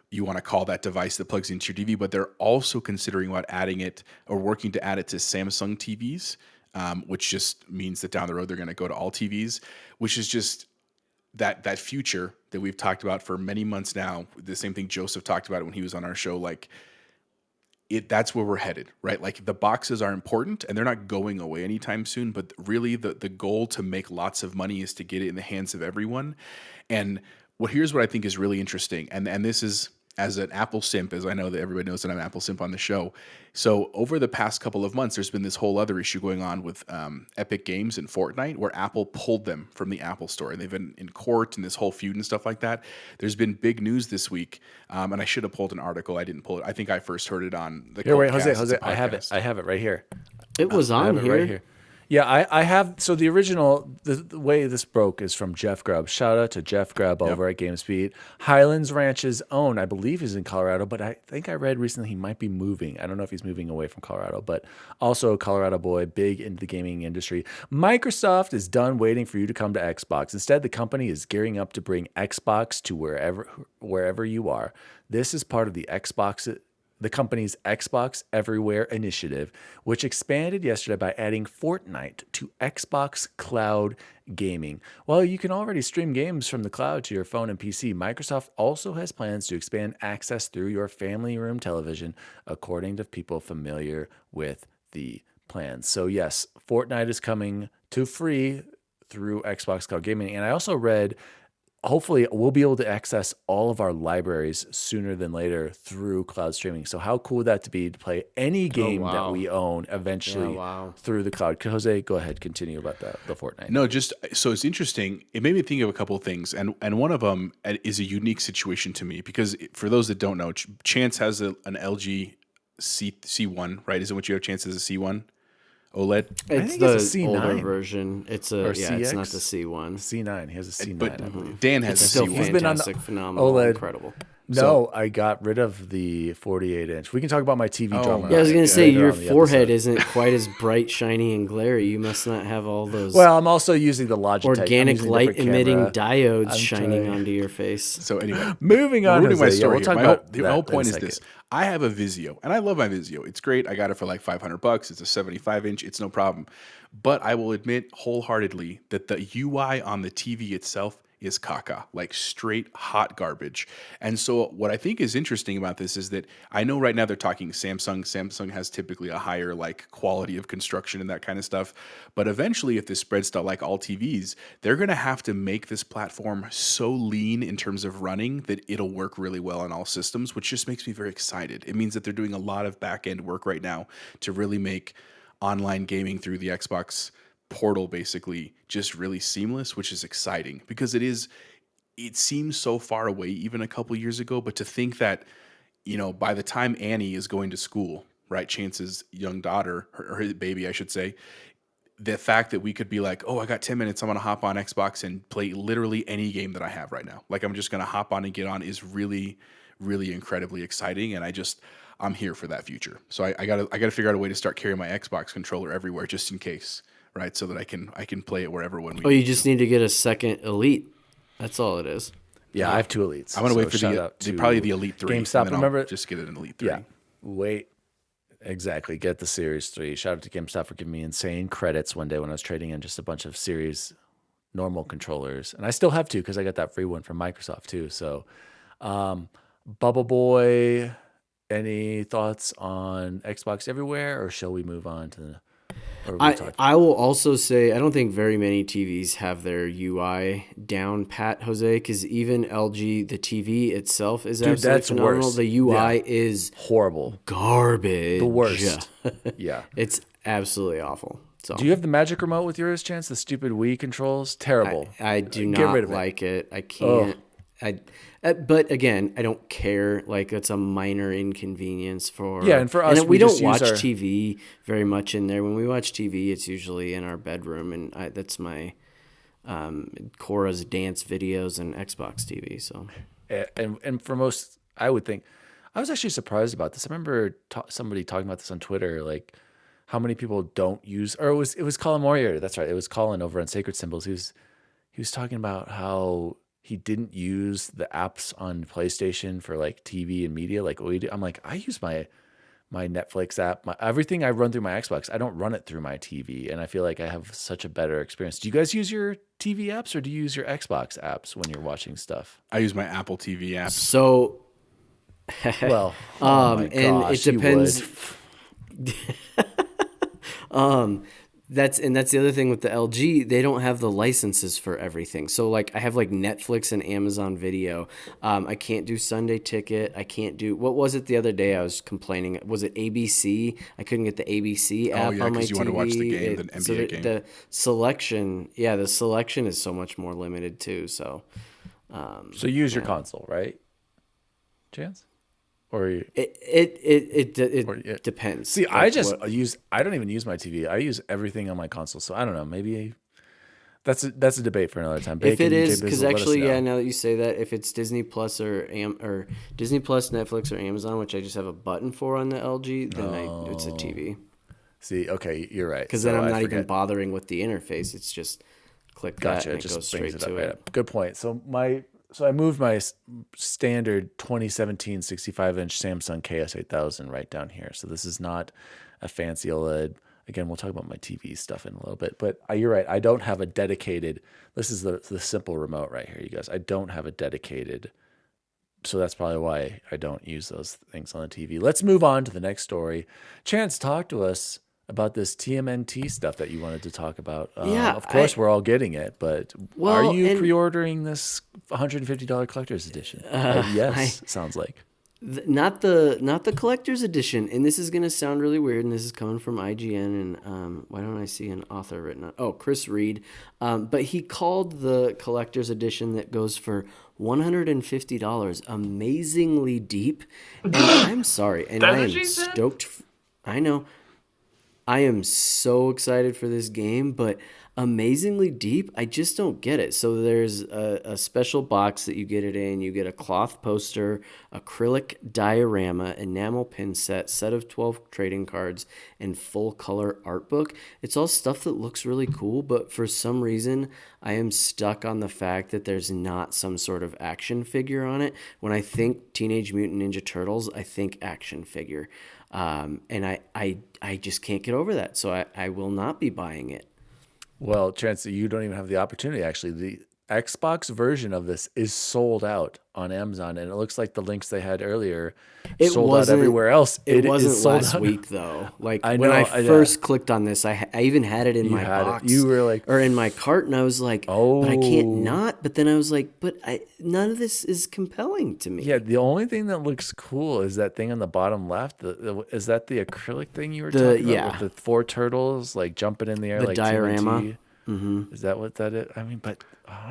you want to call that device that plugs into your TV, but they're also considering about adding it or working to add it to Samsung TVs. Which just means that down the road they're going to go to all TVs, which is just that future that we've talked about for many months now. The same thing Joseph talked about when he was on our show. Like that's where we're headed, right? Like the boxes are important and they're not going away anytime soon. But really, the goal to make lots of money is to get it in the hands of everyone. And here's what I think is really interesting, and this is. As an Apple simp, as I know that everybody knows that I'm an Apple simp on the show. So over the past couple of months, there's been this whole other issue going on with Epic Games and Fortnite, where Apple pulled them from the Apple Store. And they've been in court and this whole feud and stuff like that. There's been big news this week, and I should have pulled an article. I didn't pull it. I think I first heard it on the Here, wait, Cultcast. Jose, It's a I have it. podcast. I have it right here. It was I on have it here. right here. Yeah, I have. So the original, the way this broke is from Jeff Grubb. Shout out to Jeff Grubb over at GameSpeed. Highlands Ranch's own, I believe, is in Colorado, but I think I read recently he might be moving. I don't know if he's moving away from Colorado, but also a Colorado boy, big into the gaming industry. Microsoft is done waiting for you to come to Xbox. Instead, the company is gearing up to bring Xbox to wherever you are. This is part of the company's Xbox Everywhere initiative, which expanded yesterday by adding Fortnite to Xbox Cloud Gaming. While you can already stream games from the cloud to your phone and PC, Microsoft also has plans to expand access through your family room television, according to people familiar with the plans. So yes, Fortnite is coming to free through Xbox Cloud Gaming. And I also read hopefully we'll be able to access all of our libraries sooner than later through cloud streaming. So how cool would that to be to play any game that wow. we own eventually wow. through the cloud? Jose, go ahead, continue about the Fortnite. No, just so it's interesting. It made me think of a couple of things, and one of them is a unique situation to me because for those that don't know, Chance has an LG C1, right? Isn't what you have? Chance as a C1 OLED. It's think the it's a C9. older version. It's a Or it's not CX? the C1. C9. He has a C9, But I believe. Dan has a Still C1. He's been on the fantastic, phenomenal, OLED. incredible. No, I got rid of the 48 inch. We can talk about my TV drama. Yeah, I was Right, gonna yeah. say later your on in the forehead episode. isn't quite as bright, shiny, and glary. You must not have all those Well, I'm also using the Logitech. I'm organic using a light different emitting camera. diodes I'm shining trying- onto your face. So anyway, Moving on, ruining my Jose. Yeah, story. we'll talk here. about the that whole in a point is second. this: I have a Vizio, and I love my Vizio. It's great. I got it for like $500. It's a 75-inch. It's no problem. But I will admit wholeheartedly that the UI on the TV itself is caca, like straight hot garbage. And so what I think is interesting about this is that I know right now they're talking Samsung. Samsung has typically a higher like quality of construction and that kind of stuff. But eventually, if this spreads to like all TVs, they're going to have to make this platform so lean in terms of running that it'll work really well on all systems, which just makes me very excited. It means that they're doing a lot of back end work right now to really make online gaming through the Xbox portal basically just really seamless, which is exciting because it seems so far away even a couple years ago, but to think that, you know, by the time Annie is going to school, right, Chance's young daughter, or his baby, I should say, the fact that we could be like, oh, I got 10 minutes, I'm going to hop on Xbox and play literally any game that I have right now. Like I'm just going to hop on and get on is really, really incredibly exciting. And I'm here for that future. So I gotta figure out a way to start carrying my Xbox controller everywhere just in case, right? So that I can play it wherever when we. Oh, you just need to get a second Elite. That's all it is. Yeah, I have two elites. I'm gonna so wait for shout out to probably the Elite 3. GameStop. And then I'll Remember, just get an Elite 3. yeah, wait. Exactly. Get the Series 3. Shout out to GameStop for giving me insane credits one day when I was trading in just a bunch of Series normal controllers. And I still have two because I got that free one from Microsoft too. So, Bubble Boy, any thoughts on Xbox Everywhere, or shall we move on to the. I will also say I don't think very many TVs have their UI down pat, Jose, because even LG, the TV itself is absolutely that's phenomenal. worse. The UI is Horrible. garbage. The worst. Yeah. It's absolutely awful. So Do you have the Magic Remote with yours, Chance? The stupid Wii controls? Terrible. I do Get not rid of it. like it. I can't. But again, I don't care. Like it's a minor inconvenience for Yeah, and for us, we we don't just use watch our- TV very much in there. When we watch TV, it's usually in our bedroom, and that's my Cora's dance videos and Xbox TV. So And for most, I would think, I was actually surprised about this. I remember somebody talking about this on Twitter, like how many people don't use, or it was Colin Moriarty. That's right. It was Colin over on Sacred Symbols. He was talking about how he didn't use the apps on PlayStation for like TV and media like we do. I'm like, I use my Netflix app, everything I run through my Xbox. I don't run it through my TV, and I feel like I have such a better experience. Do you guys use your TV apps, or do you use your Xbox apps when you're watching stuff? I use my Apple TV app. so Well, oh my and gosh, it you depends. would. That's the other thing with the LG, they don't have the licenses for everything. So like I have like Netflix and Amazon Video. I can't do Sunday Ticket. I can't do, what was it the other day I was complaining? Was it ABC? I couldn't get the ABC app yeah, on my 'cause you TV. wanted to watch the game, the NBA game. The selection is so much more limited too. So So you use your console, right? Chance? Or you, it depends. see, Like I just what- use. I don't even use my TV. I use everything on my console. So I don't know. Maybe that's a debate for another time. If it Bacon, is, J. because Bizzle, let us actually, know. yeah, now that you say that, if it's Disney Plus or Disney Plus, Netflix, or Amazon, which I just have a button for on the LG, then it's a TV. See, okay, you're right. Because then I'm not even bothering with the interface. It's just click that Gotcha. and It it goes just straight brings it up to right it. up. Good point. So I moved my standard 2017 65-inch Samsung KS8000 right down here. So this is not a fancy OLED. Again, we'll talk about my TV stuff in a little bit. But you're right. I don't have a dedicated. This is the simple remote right here, you guys. I don't have a dedicated. So that's probably why I don't use those things on the TV. Let's move on to the next story. Chance, talk to us about this TMNT stuff that you wanted to talk about. Yeah, Of course, we're all getting it, but are Well, you and- pre-ordering this $150 collector's edition? Yes, sounds like. Not the collector's edition, and this is gonna sound really weird, and this is coming from IGN, and why don't I see an author written on? Oh, Chris Reed, but he called the collector's edition that goes for $150 amazingly deep, and I'm sorry, and I am stoked. I know, I am so excited for this game, but amazingly deep, I just don't get it. So there's a special box that you get it in. You get a cloth poster, acrylic diorama, enamel pin set of 12 trading cards, and full color art book. It's all stuff that looks really cool, but for some reason, I am stuck on the fact that there's not some sort of action figure on it. When I think Teenage Mutant Ninja Turtles, I think action figure. And I just can't get over that. So I will not be buying it. Well, Chance, you don't even have the opportunity. Actually, the Xbox version of this is sold out on Amazon, and it looks like the links they had earlier sold out everywhere else. It is wasn't sold last out. week though. Like I when know, I first clicked on this, I even had it in my had it. box. You were like, or in my cart, and I was like, but I can't not. But then I was like, none of this is compelling to me. Yeah, the only thing that looks cool is that thing on the bottom left. Is that the acrylic thing you were talking about with the 4 turtles like jumping in the air, The like diorama. TMNT? Mm-hmm. Is that what that is? I mean, but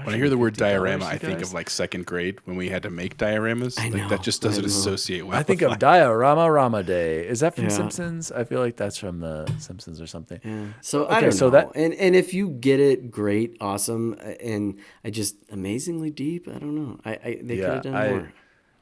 when I hear the word diorama, I think guys? of like second grade when we had to make dioramas. I Like know, that just doesn't associate well. I think with of Diorama Rama Day. Is that from Yeah. Simpsons? I feel like that's from the Simpsons or something. Yeah. So Okay, I don't so know. that- and if you get it, great, awesome. And I just amazingly deep. I don't know. They could have done more.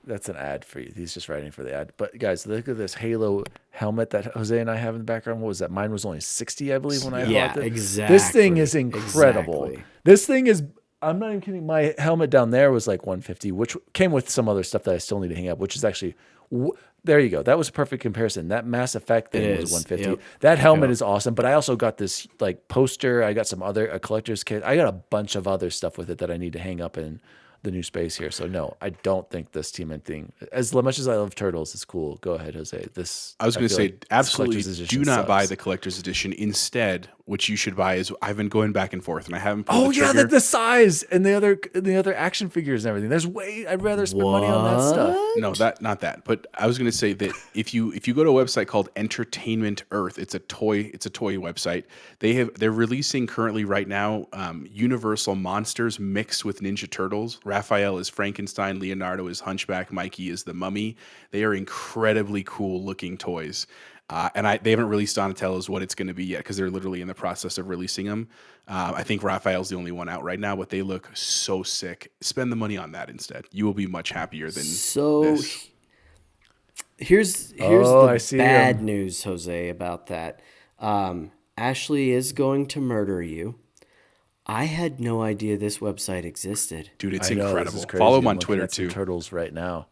That's an ad for you. He's just writing for the ad. But guys, look at this Halo helmet that Jose and I have in the background. What was that? Mine was only 60, I believe, when I Yeah, bought it. exactly. This thing is incredible. Exactly. This thing is, I'm not even kidding. My helmet down there was like 150, which came with some other stuff that I still need to hang up, which is actually, there you go. That was a perfect comparison. That Mass Effect thing It was is. 150. Yep. That helmet is awesome, but I also got this like poster. I got some other, a collector's kit. I got a bunch of other stuff with it that I need to hang up in the new space here. So no, I don't think this TMNT thing, as much as I love Turtles, is cool. Go ahead, Jose. I was going to feel say, like this absolutely collector's edition do not buy sucks. the collector's edition. Instead, what you should buy is, I've been going back and forth, and I haven't pulled Oh the yeah, trigger. the size and the other action figures and everything. I'd rather spend money on that stuff. No, not that. But I was going to say that if you go to a website called Entertainment Earth, it's a toy website. They're releasing currently right now Universal monsters mixed with Ninja Turtles. Raphael is Frankenstein, Leonardo is Hunchback, Mikey is the Mummy. They are incredibly cool looking toys. And they haven't released Donatello's what it's going to be yet, because they're literally in the process of releasing them. I think Raphael's the only one out right now, but they look so sick. Spend the money on that instead. You will be much happier than this. Here's I the see bad news, Jose, about that. Ashley is going to murder you. I had no idea this website existed. Dude, it's I know, this incredible. is crazy. Follow I'm him on looking Twitter at some too. Turtles right now.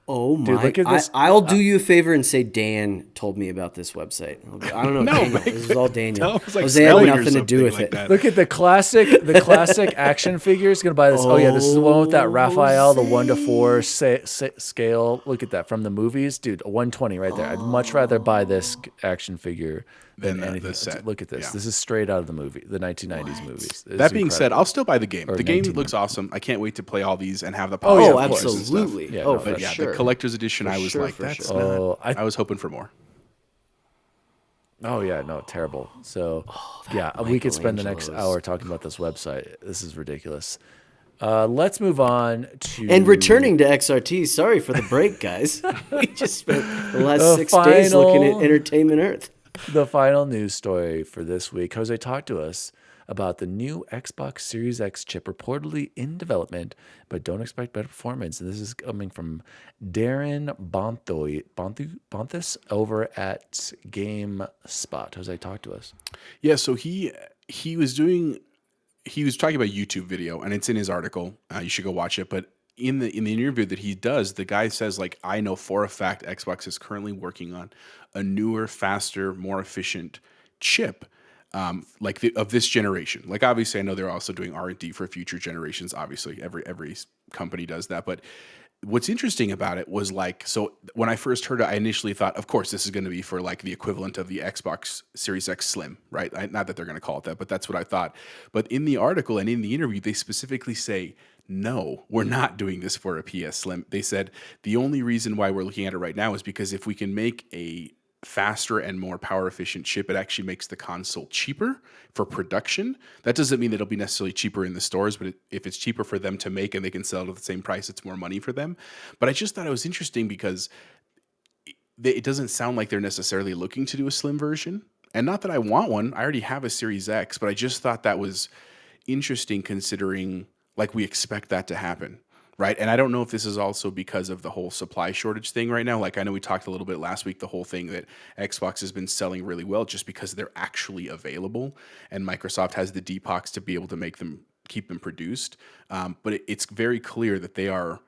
Oh my! look at this. I'll do you a favor and say Dan told me about this website. I don't know. No, Daniel. man. This is all Daniel. Tell him it's like Jose had spelling or nothing to do something with like it. that. Look at the classic action figures. Gonna buy this. Oh yeah, this is the one with that Raphael, the 1:4 scale. Look at that from the movies, dude. A 120 right there. I'd much rather buy this action figure than Than anything. the set. Look at this. Yeah. This is straight out of the movie, the 1990s movies. This That is being said, incredible. I'll still buy the game. Or The game 19. looks awesome. I can't wait to play all these and have the Oh, yeah, Oh, of course. absolutely. Yeah, oh, no, for But yeah, sure. the collector's edition, For I was sure, like, for that's sure. not. I I was hoping for more. Oh yeah, no, terrible. So yeah, we could spend the next Michelangelo's. hour talking about this website. This is ridiculous. Let's move on to And returning to XRT, sorry for the break, guys. We just spent the last The 6 days looking at final- Entertainment Earth. the final news story for this week. Jose talked to us about the new Xbox Series X chip reportedly in development, but don't expect better performance. And this is coming from Darren Bonthus over at GameSpot. Jose, talk to us. Yeah, so he was talking about YouTube video, and it's in his article. You should go watch it. But in the interview that he does, the guy says, like, I know for a fact Xbox is currently working on a newer, faster, more efficient chip, of this generation. Like, obviously, I know they're also doing R&D for future generations. Obviously, every company does that, but what's interesting about it was like, so when I first heard it, I initially thought, of course, this is going to be for like the equivalent of the Xbox Series X Slim, right? Not that they're going to call it that, but that's what I thought. But in the article and in the interview, they specifically say, no, we're not doing this for a PS Slim. They said the only reason why we're looking at it right now is because if we can make a faster and more power efficient chip, it actually makes the console cheaper for production. That doesn't mean that it'll be necessarily cheaper in the stores, but if it's cheaper for them to make and they can sell it at the same price, it's more money for them. But I just thought it was interesting because it doesn't sound like they're necessarily looking to do a slim version. And not that I want one, I already have a Series X, but I just thought that was interesting considering like we expect that to happen. Right. And I don't know if this is also because of the whole supply shortage thing right now. Like I know we talked a little bit last week, the whole thing that Xbox has been selling really well just because they're actually available and Microsoft has the depots to be able to make them, keep them produced. But it's very clear that they are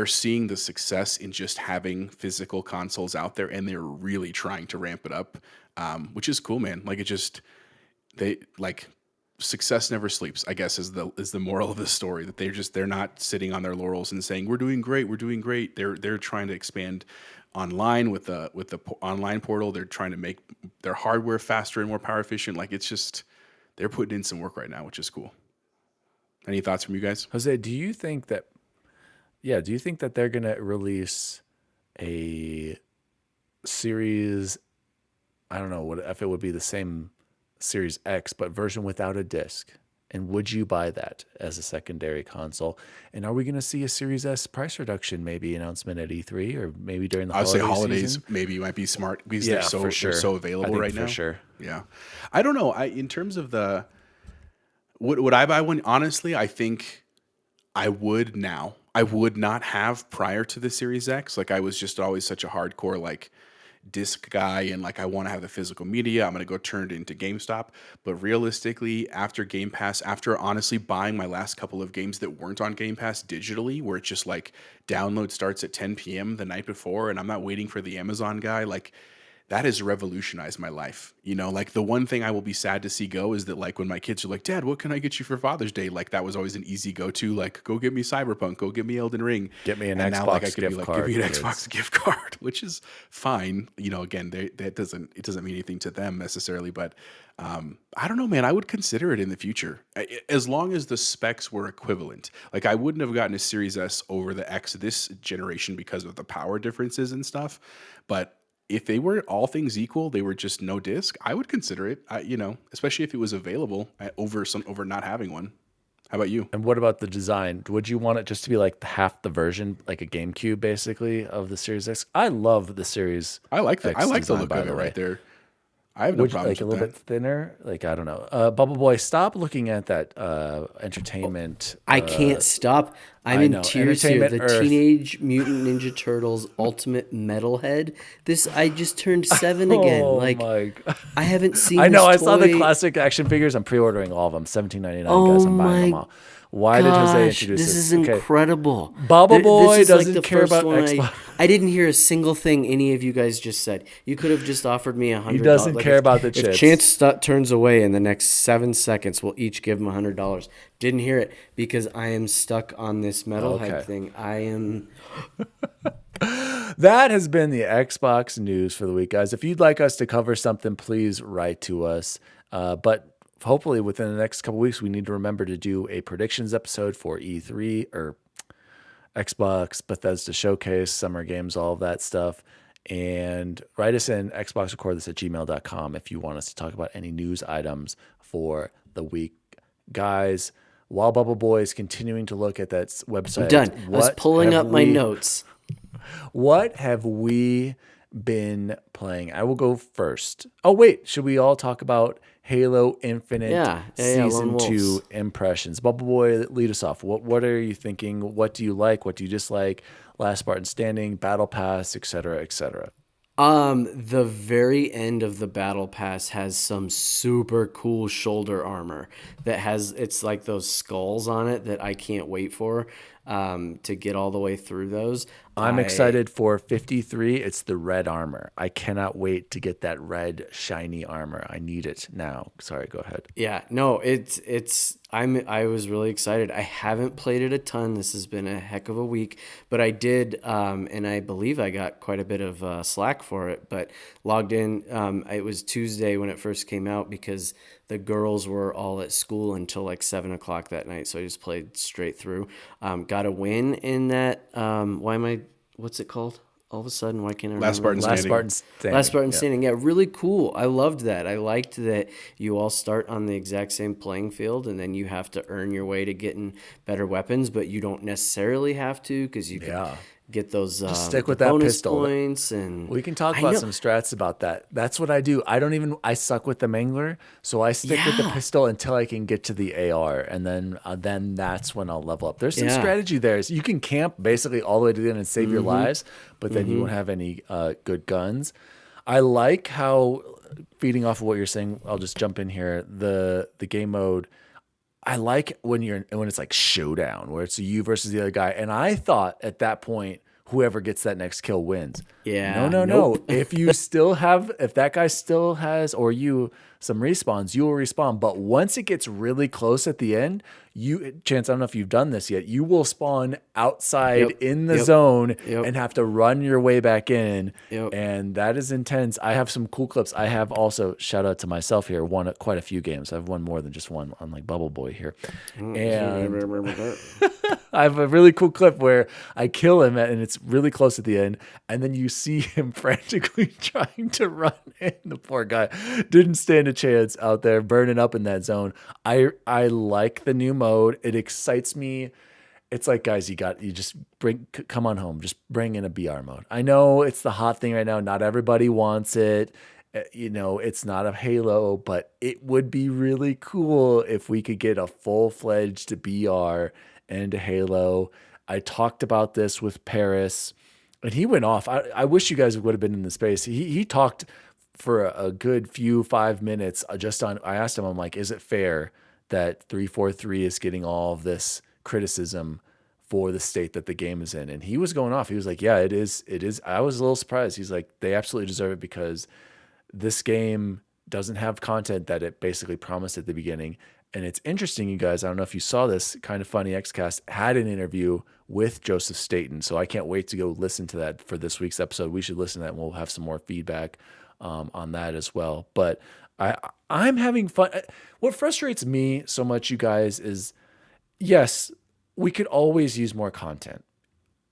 seeing the success in just having physical consoles out there and they're really trying to ramp it up, which is cool, man. Like success never sleeps, I guess is the moral of the story, that they're not sitting on their laurels and saying we're doing great. They're trying to expand online with the online portal. They're trying to make their hardware faster and more power efficient. Like it's just, they're putting in some work right now, which is cool. Any thoughts from you guys? Jose, do you think that they're going to release a series, I don't know what if it would be the same Series X, but version without a disc? And would you buy that as a secondary console? And are we going to see a Series S price reduction, maybe announcement at E3 or maybe during the I would say holidays season? maybe you might be smart because Yeah, they're so available right now. For sure. Yeah. I don't know. In terms of would I buy one? Honestly, I think I would now. I would not have prior to the Series X. Like I was just always such a hardcore like disc guy and like I want to have the physical media. I'm going to go turn it into GameStop. But realistically, after Game Pass, after honestly buying my last couple of games that weren't on Game Pass digitally, where it's just like download starts at 10 p.m. the night before and I'm not waiting for the Amazon guy, like that has revolutionized my life. You know, like the one thing I will be sad to see go is that like when my kids are like, Dad, what can I get you for Father's Day? Like that was always an easy go-to, like go get me Cyberpunk, go get me Elden Ring. Get me an and Xbox now, like, I could gift be like, card. give me an Xbox gift card, which is fine. You know, again, it doesn't mean anything to them necessarily, but I don't know, man. I would consider it in the future as long as the specs were equivalent. Like I wouldn't have gotten a Series S over the X this generation because of the power differences and stuff, but if they were all things equal, they were just no disc, I would consider it, you know, especially if it was available over not having one. How about you? And what about the design? Would you want it just to be like half the version, like a GameCube basically of the Series X? I love the Series I like the design, look by of the it way. right there. I have no Would you problems like a with little that. bit thinner? Like, I don't know. Bubble Boy, stop looking at that entertainment. I can't stop. I'm I in know. tears here. Entertainment The Earth. Teenage Mutant Ninja Turtles Ultimate Metalhead. I just turned 7 again. Oh Like my God. I haven't seen. I know. I this saw the toy- classic action figures. I'm pre-ordering all of them. $17.99, Oh guys. I'm buying them my all. Why did Jose Gosh, introduce this this? is incredible. Bubble Boy This is doesn't the care first about one Xbox. I didn't hear a single thing any of you guys just said. You could have just offered me $100. He doesn't care about the If chips. Chance turns away in the next 7 seconds, we'll each give him $100. Didn't hear it because I am stuck on this metalhead Okay. thing. I am. That has been the Xbox news for the week, guys. If you'd like us to cover something, please write to us. But hopefully within the next couple weeks, we need to remember to do a predictions episode for E3 or Xbox, Bethesda Showcase, Summer Games, all of that stuff. And write us in xboxrecordthis@gmail.com if you want us to talk about any news items for the week. Guys, while Bubble Boy is continuing to look at that website, I'm done. I was pulling up my notes. What have we been playing? I will go first. Oh, wait. Should we all talk about Halo Infinite Yeah, Season Lone 2 Wolves. impressions? Bubble Boy, lead us off. What are you thinking? What do you like? What do you dislike? Last Spartan Standing, Battle Pass, etc., etc. The very end of the battle pass has some super cool shoulder armor that it's like those skulls on it that I can't wait for. to get all the way through those. I'm excited for 53. It's the red armor. I cannot wait to get that red shiny armor. I need it now. Sorry, go ahead. Yeah, no, I was really excited. I haven't played it a ton. This has been a heck of a week, but I did, and I believe I got quite a bit of slack for it. But logged in, it was Tuesday when it first came out because the girls were all at school until like 7 o'clock that night. So I just played straight through. Got a win in that. What's it called? All of a sudden, why can't I remember? Last Spartan Last Standing. Spartan standing. Last Spartan Standing. Yeah, really cool. I loved that. I liked that you all start on the exact same playing field, and then you have to earn your way to getting better weapons, but you don't necessarily have to because you can get those stick with that bonus pistol. points. And We can talk about some strats about that. That's what I do. I suck with the Mangler, so I stick with the pistol until I can get to the AR, and then that's when I'll level up. There's some strategy there. So you can camp basically all the way to the end and save your lives, but then you won't have any good guns. I like how, feeding off of what you're saying, I'll just jump in here. The game mode, I like when it's like showdown, where it's you versus the other guy. And I thought at that point, whoever gets that next kill wins. Yeah, No. If that guy still has, or you, some respawns, you will respawn. But once it gets really close at the end, Chance, I don't know if you've done this yet, you will spawn outside in the zone and have to run your way back in. And that is intense. I have some cool clips. I have also, shout out to myself here, won quite a few games. I've won more than just one on like Bubble Boy here. And I have a really cool clip where I kill him and it's really close at the end. And then you see him frantically trying to run in. The poor guy didn't stand a chance out there burning up in that zone. I like the new mode. It excites me. It's like, guys, you just come on home. Just bring in a BR mode. I know it's the hot thing right now. Not everybody wants it. It's not a Halo, but it would be really cool if we could get a full-fledged BR and a Halo. I talked about this with Paris, and he went off. I wish you guys would have been in the space. He talked for a good 5 minutes just on. I asked him, I'm like, is it fair that 343 is getting all of this criticism for the state that the game is in? And he was going off. He was like, yeah, it is. I was a little surprised. He's like, they absolutely deserve it because this game doesn't have content that it basically promised at the beginning. And it's interesting, you guys, I don't know if you saw this, Kind of Funny Xcast had an interview with Joseph Staten. So I can't wait to go listen to that for this week's episode. We should listen to that and we'll have some more feedback on that as well. But I'm having fun. What frustrates me so much, you guys, is yes, we could always use more content.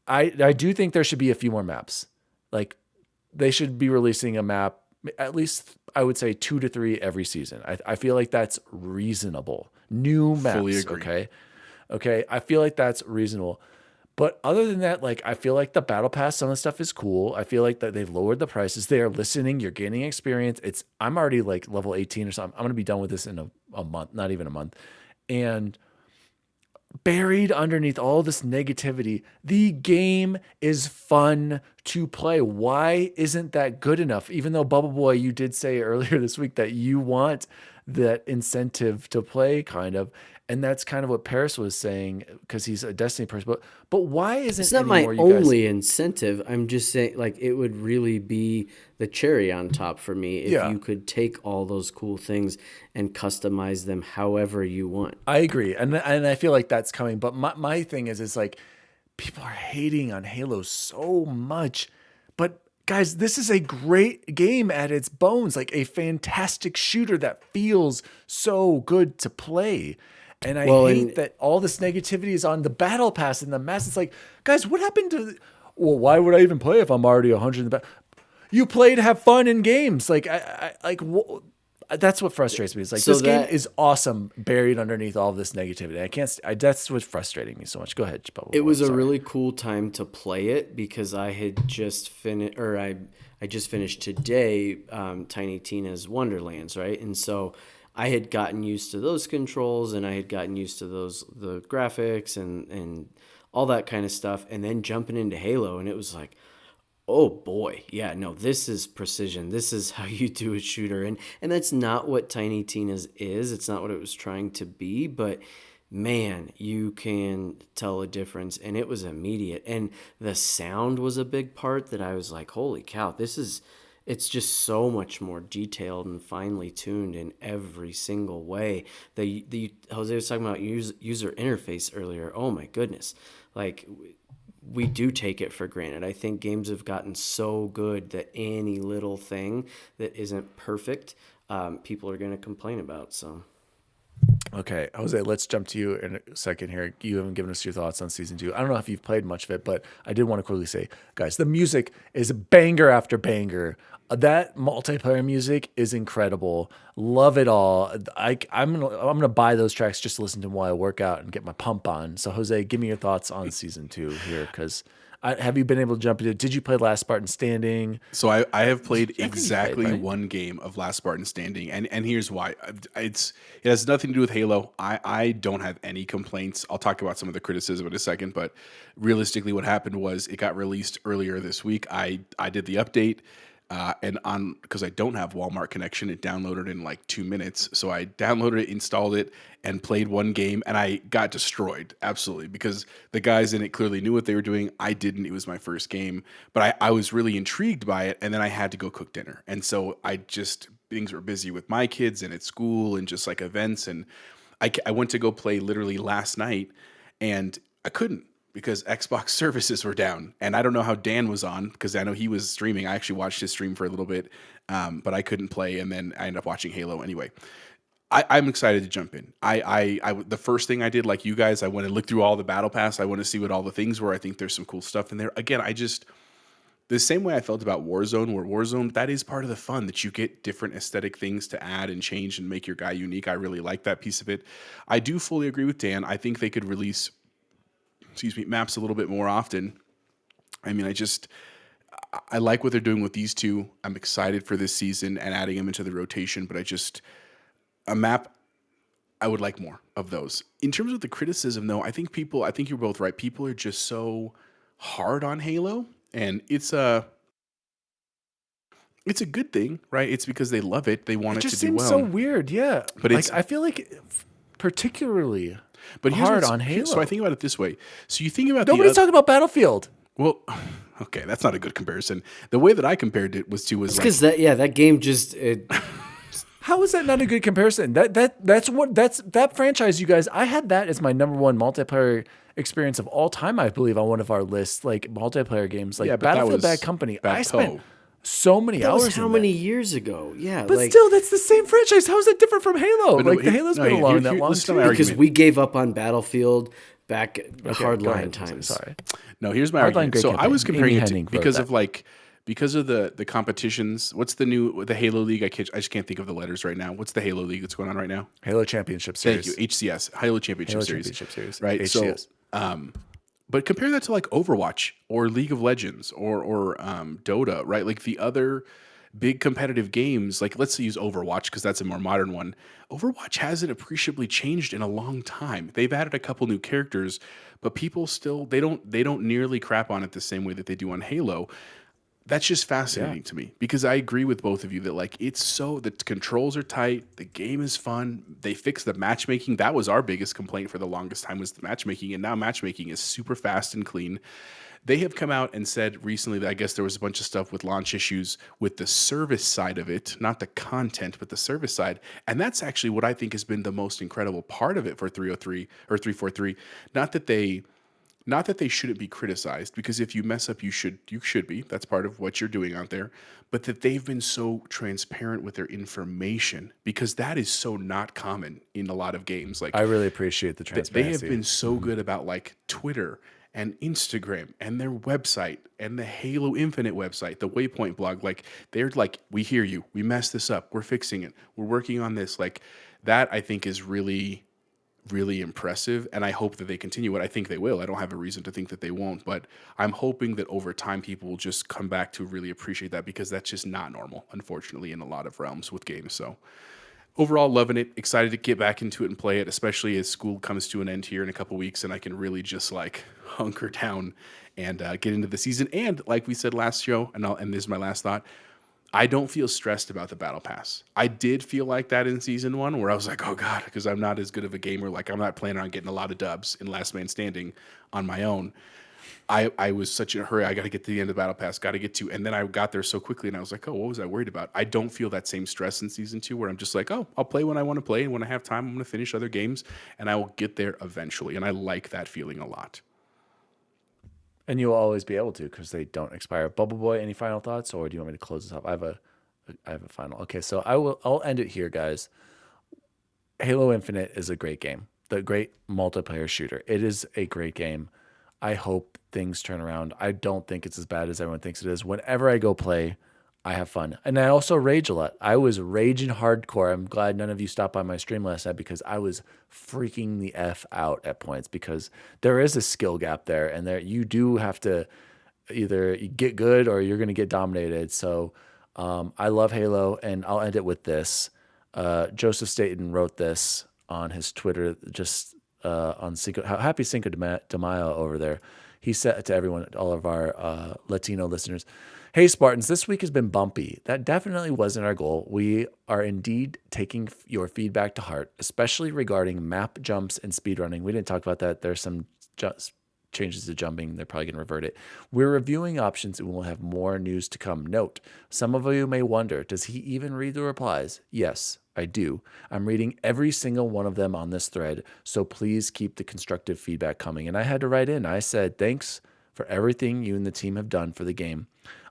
I do think there should be a few more maps. Like they should be releasing a map, at least I would say 2 to 3 every season. I feel like that's reasonable. New maps. Fully agree. Okay. I feel like that's reasonable. But other than that, like I feel like the battle pass, some of the stuff is cool. I feel like that they've lowered the prices. They are listening. You're gaining experience. I'm already like level 18 or something. I'm gonna be done with this in a month, not even a month. And buried underneath all this negativity, the game is fun to play. Why isn't that good enough? Even though Bubble Boy, you did say earlier this week that you want that incentive to play, kind of. And that's kind of what Paris was saying because he's a Destiny person. But why isn't it's not my only incentive? I'm just saying, like, it would really be the cherry on top for me if you could take all those cool things and customize them however you want. I agree, and I feel like that's coming. But my thing is like people are hating on Halo so much, but guys, this is a great game at its bones, like a fantastic shooter that feels so good to play. And I hate that all this negativity is on the battle pass and the mass. It's like, guys, what happened to? Well, why would I even play if I'm already 100 in the battle? You play to have fun in games. Like that's what frustrates me. It's like this game is awesome, buried underneath all this negativity. I can't. That's what's frustrating me so much. Go ahead, Bubble. It was a really cool time to play it because I had just finished, or I just finished today, Tiny Tina's Wonderlands, right? And so I had gotten used to those controls and I had gotten used to the graphics and all that kind of stuff. And then jumping into Halo, and it was like, oh boy, yeah, no, this is precision. This is how you do a shooter. And that's not what Tiny Tina's is. It's not what it was trying to be, but man, you can tell a difference. And it was immediate. And the sound was a big part that I was like, holy cow, it's just so much more detailed and finely tuned in every single way. The Jose was talking about user interface earlier. Oh my goodness. Like, we do take it for granted. I think games have gotten so good that any little thing that isn't perfect, people are going to complain about. So, Okay, Jose, let's jump to you in a second here. You haven't given us your thoughts on season 2. I don't know if you've played much of it, but I did want to quickly say, guys, the music is banger after banger. That multiplayer music is incredible. Love it all. I'm gonna buy those tracks just to listen to them while I work out and get my pump on. So, Jose, give me your thoughts on season 2 here, because have you been able to jump into? Did you play Last Spartan Standing? So I have played exactly right? one game of Last Spartan Standing, and here's why. It has nothing to do with Halo. I don't have any complaints. I'll talk about some of the criticism in a second, but realistically, what happened was it got released earlier this week. I did the update. And because I don't have Walmart connection, it downloaded in like 2 minutes. So I downloaded it, installed it, and played one game, and I got destroyed absolutely because the guys in it clearly knew what they were doing. I didn't. It was my first game, but I was really intrigued by it, and then I had to go cook dinner, and so things were busy with my kids and at school and just like events, and I went to go play literally last night, and I couldn't, because Xbox services were down. And I don't know how Dan was on, because I know he was streaming. I actually watched his stream for a little bit, but I couldn't play. And then I ended up watching Halo anyway. I'm excited to jump in. The first thing I did, like you guys, I went and looked through all the battle pass. I want to see what all the things were. I think there's some cool stuff in there. Again, the same way I felt about Warzone, where Warzone, that is part of the fun, that you get different aesthetic things to add and change and make your guy unique. I really like that piece of it. I do fully agree with Dan. I think they could release maps a little bit more often. I mean, I like what they're doing with these two. I'm excited for this season and adding them into the rotation, but a map, I would like more of those. In terms of the criticism, though, I think you're both right. People are just so hard on Halo, and it's a good thing, right? It's because they love it. They want it to do well. It just seems so weird, yeah. But I feel like particularly But here's hard on Halo. So I think about it this way. So you think about nobody's talking about Battlefield. Well, okay, that's not a good comparison. The way that I compared it was because that game just How is that not a good comparison? That franchise, you guys. I had that as my number one multiplayer experience of all time. I believe on one of our lists, like multiplayer games, like Battlefield Bad Company. I spent so many hours. Was how many years ago? Yeah, but still, that's the same franchise. How is that different from Halo? Halo's been along that long too. Because we gave up on Battlefield back hardline times. Sorry. No, here's my argument. So I was comparing it because of the competitions. What's the Halo League? I just can't think of the letters right now. What's the Halo League that's going on right now? Halo Championship Series. Thank you. HCS. Halo Championship Series. Right. HCS. So, but compare that to like Overwatch or League of Legends or Dota, right? Like the other big competitive games. Like let's use Overwatch because that's a more modern one. Overwatch hasn't appreciably changed in a long time. They've added a couple new characters, but people still they don't nearly crap on it the same way that they do on Halo. That's just fascinating to me because I agree with both of you that like the controls are tight, the game is fun, they fixed the matchmaking. That was our biggest complaint for the longest time was the matchmaking, and now matchmaking is super fast and clean. They have come out and said recently that I guess there was a bunch of stuff with launch issues with the service side of it, not the content, but the service side. And that's actually what I think has been the most incredible part of it for 303 or 343. Not that they shouldn't be criticized, because if you mess up, you should be. That's part of what you're doing out there. But that they've been so transparent with their information, because that is so not common in a lot of games. Like I really appreciate the transparency. They have been so good about like Twitter and Instagram and their website and the Halo Infinite website, the Waypoint blog. Like they're like, we hear you. We messed this up. We're fixing it. We're working on this. Like that, I think is really impressive, and I hope that they continue it. I think they will. I don't have a reason to think that they won't, but I'm hoping that over time people will just come back to really appreciate that, because that's just not normal, unfortunately, in a lot of realms with games. So overall, loving it. Excited to get back into it and play it, especially as school comes to an end here in a couple weeks, and I can really just like hunker down and get into the season. And like we said last show, and this is my last thought, I don't feel stressed about the battle pass. I did feel like that in season 1 where I was like, oh God, because I'm not as good of a gamer. Like I'm not planning on getting a lot of dubs in Last Man Standing on my own. I was such in a hurry. I got to get to the end of the battle pass, got to get to, and then I got there so quickly and I was like, oh, what was I worried about? I don't feel that same stress in season 2 where I'm just like, oh, I'll play when I want to play. And when I have time, I'm going to finish other games and I will get there eventually. And I like that feeling a lot. And you'll always be able to because they don't expire. Bubble Boy, any final thoughts, or do you want me to close this up? I have a final. Okay, so I'll end it here, guys. Halo Infinite is a great game. The great multiplayer shooter. It is a great game. I hope things turn around. I don't think it's as bad as everyone thinks it is. Whenever I go play, I have fun. And I also rage a lot. I was raging hardcore. I'm glad none of you stopped by my stream last night because I was freaking the F out at points because there is a skill gap there and there you do have to either get good or you're going to get dominated. So I love Halo, and I'll end it with this. Joseph Staten wrote this on his Twitter just on Cinco, happy Cinco de Mayo over there. He said to everyone, all of our Latino listeners, hey, Spartans, this week has been bumpy. That definitely wasn't our goal. We are indeed taking your feedback to heart, especially regarding map jumps and speedrunning. We didn't talk about that. There's some changes to jumping. They're probably going to revert it. We're reviewing options and we'll have more news to come. Note, some of you may wonder, does he even read the replies? Yes, I do. I'm reading every single one of them on this thread, so please keep the constructive feedback coming. And I had to write in. I said, thanks for everything you and the team have done for the game.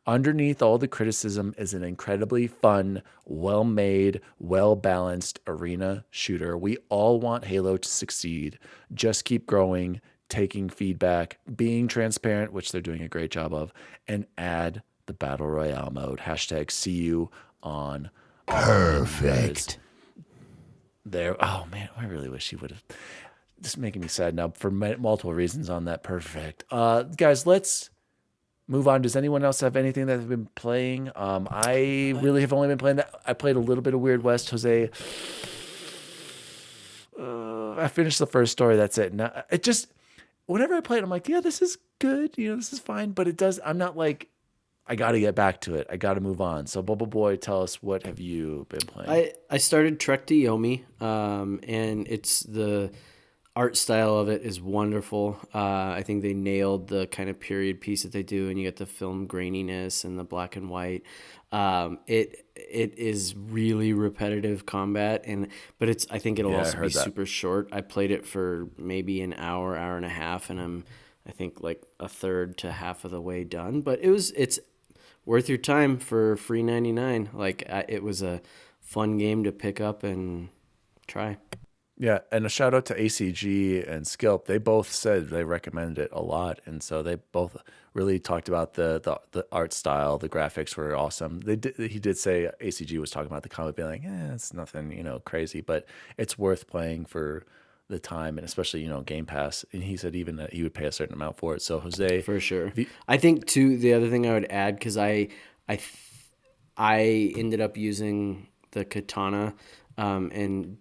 Underneath all the criticism is an incredibly fun, well-made, well-balanced arena shooter. We all want Halo to succeed. Just keep growing, taking feedback, being transparent, which they're doing a great job of, and add the Battle Royale mode. # see you on Perfect. There. Oh, man, I really wish he would have. This is making me sad now for multiple reasons on that. Perfect. Guys, let's move on. Does anyone else have anything that they've been playing? I really have only been playing that. I played a little bit of Weird West, Jose. I finished the first story. That's it. Now, it just, whenever I play it, I'm like, yeah, this is good. This is fine. But it does, I'm not like, I got to get back to it. I got to move on. So, Bubble Boy, tell us, what have you been playing? I started Trek to Yomi, and it's the art style of it is wonderful. I think they nailed the kind of period piece that they do, and you get the film graininess and the black and white. It is really repetitive combat, but it's, I think it'll also be super short. I played it for maybe an hour and a half, and I'm, I think, like a third to half of the way done. But it's worth your time for free 99. Like it was a fun game to pick up and try. Yeah, and a shout out to ACG and Skilp. They both said they recommended it a lot, and so they both really talked about the art style. The graphics were awesome. He did say ACG was talking about the comic being like, it's nothing crazy, but it's worth playing for the time, and especially Game Pass. And he said even that he would pay a certain amount for it. So Jose, for sure. I think too, the other thing I would add, because I ended up using the katana and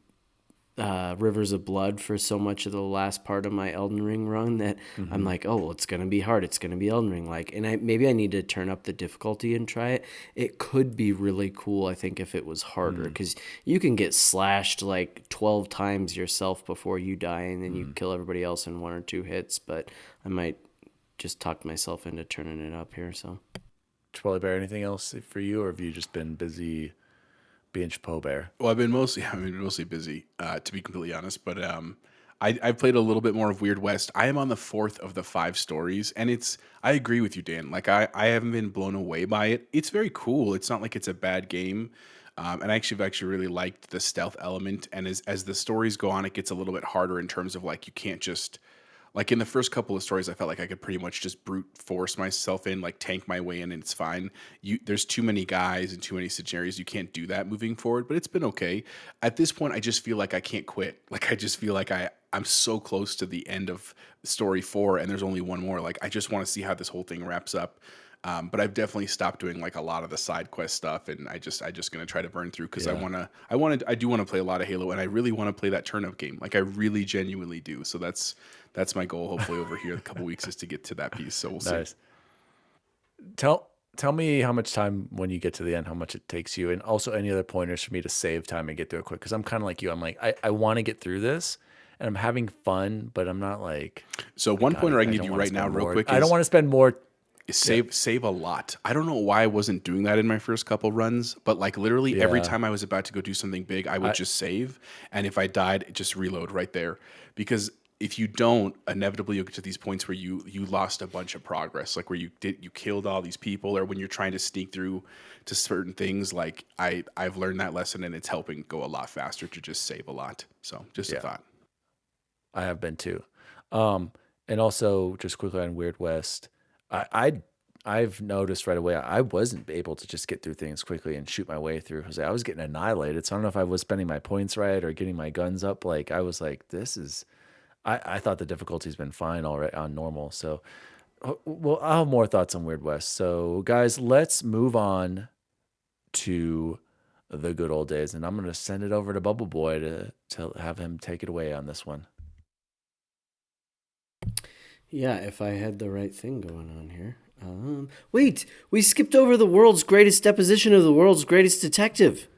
Rivers of Blood for so much of the last part of my Elden Ring run that I'm like, oh, well, it's going to be hard. It's going to be Elden Ring like. And maybe I need to turn up the difficulty and try it. It could be really cool, I think, if it was harder, because you can get slashed like 12 times yourself before you die, and then you kill everybody else in 1 or 2 hits. But I might just talk myself into turning it up here. So, Chipotle Bear, anything else for you, or have you just been busy being Chipotle Bear? Well, I've been mostly busy, to be completely honest. But I played a little bit more of Weird West. I am on the 4th of the 5 stories, and I agree with you, Dan. Like I haven't been blown away by it. It's very cool. It's not like it's a bad game. And I've actually really liked the stealth element. And as the stories go on, it gets a little bit harder in terms of like you can't just. Like in the first couple of stories, I felt like I could pretty much just brute force myself in, like tank my way in, and it's fine. There's too many guys and too many scenarios. You can't do that moving forward, but it's been okay. At this point, I just feel like I can't quit. Like I just feel like I'm so close to the end of story 4, and there's only one more. Like I just want to see how this whole thing wraps up. But I've definitely stopped doing like a lot of the side quest stuff, and I just gonna try to burn through because I do want to play a lot of Halo, and I really want to play that turn-up game. Like I really genuinely do. So that's my goal. Hopefully over here, a couple weeks is to get to that piece. So we'll see. Tell tell me how much time when you get to the end, how much it takes you, and also any other pointers for me to save time and get through it quick. Because I'm kind of like you. I'm like I want to get through this, and I'm having fun, but I'm not like. So one pointer I can give don't you wanna right now, spend real more. quick, I don't is want to spend more. save a lot. I don't know why I wasn't doing that in my first couple runs, but like literally every Yeah. time I was about to go do something big, I would just save, and if I died, just reload right there. Because if you don't, inevitably you'll get to these points where you lost a bunch of progress, like where you killed all these people, or when you're trying to sneak through to certain things. Like I've learned that lesson, and it's helping go a lot faster to just save a lot. So just a thought. I have been too. And also just quickly on Weird West, I've noticed right away I wasn't able to just get through things quickly and shoot my way through. Jose, I was getting annihilated. So I don't know if I was spending my points right or getting my guns up. Like I was like, this is. I thought the difficulty's been fine already on normal. So, well, I'll have more thoughts on Weird West. So, guys, let's move on to the good old days, and I'm going to send it over to Bubble Boy to have him take it away on this one. Yeah, if I had the right thing going on here. Wait, we skipped over the world's greatest deposition of the world's greatest detective.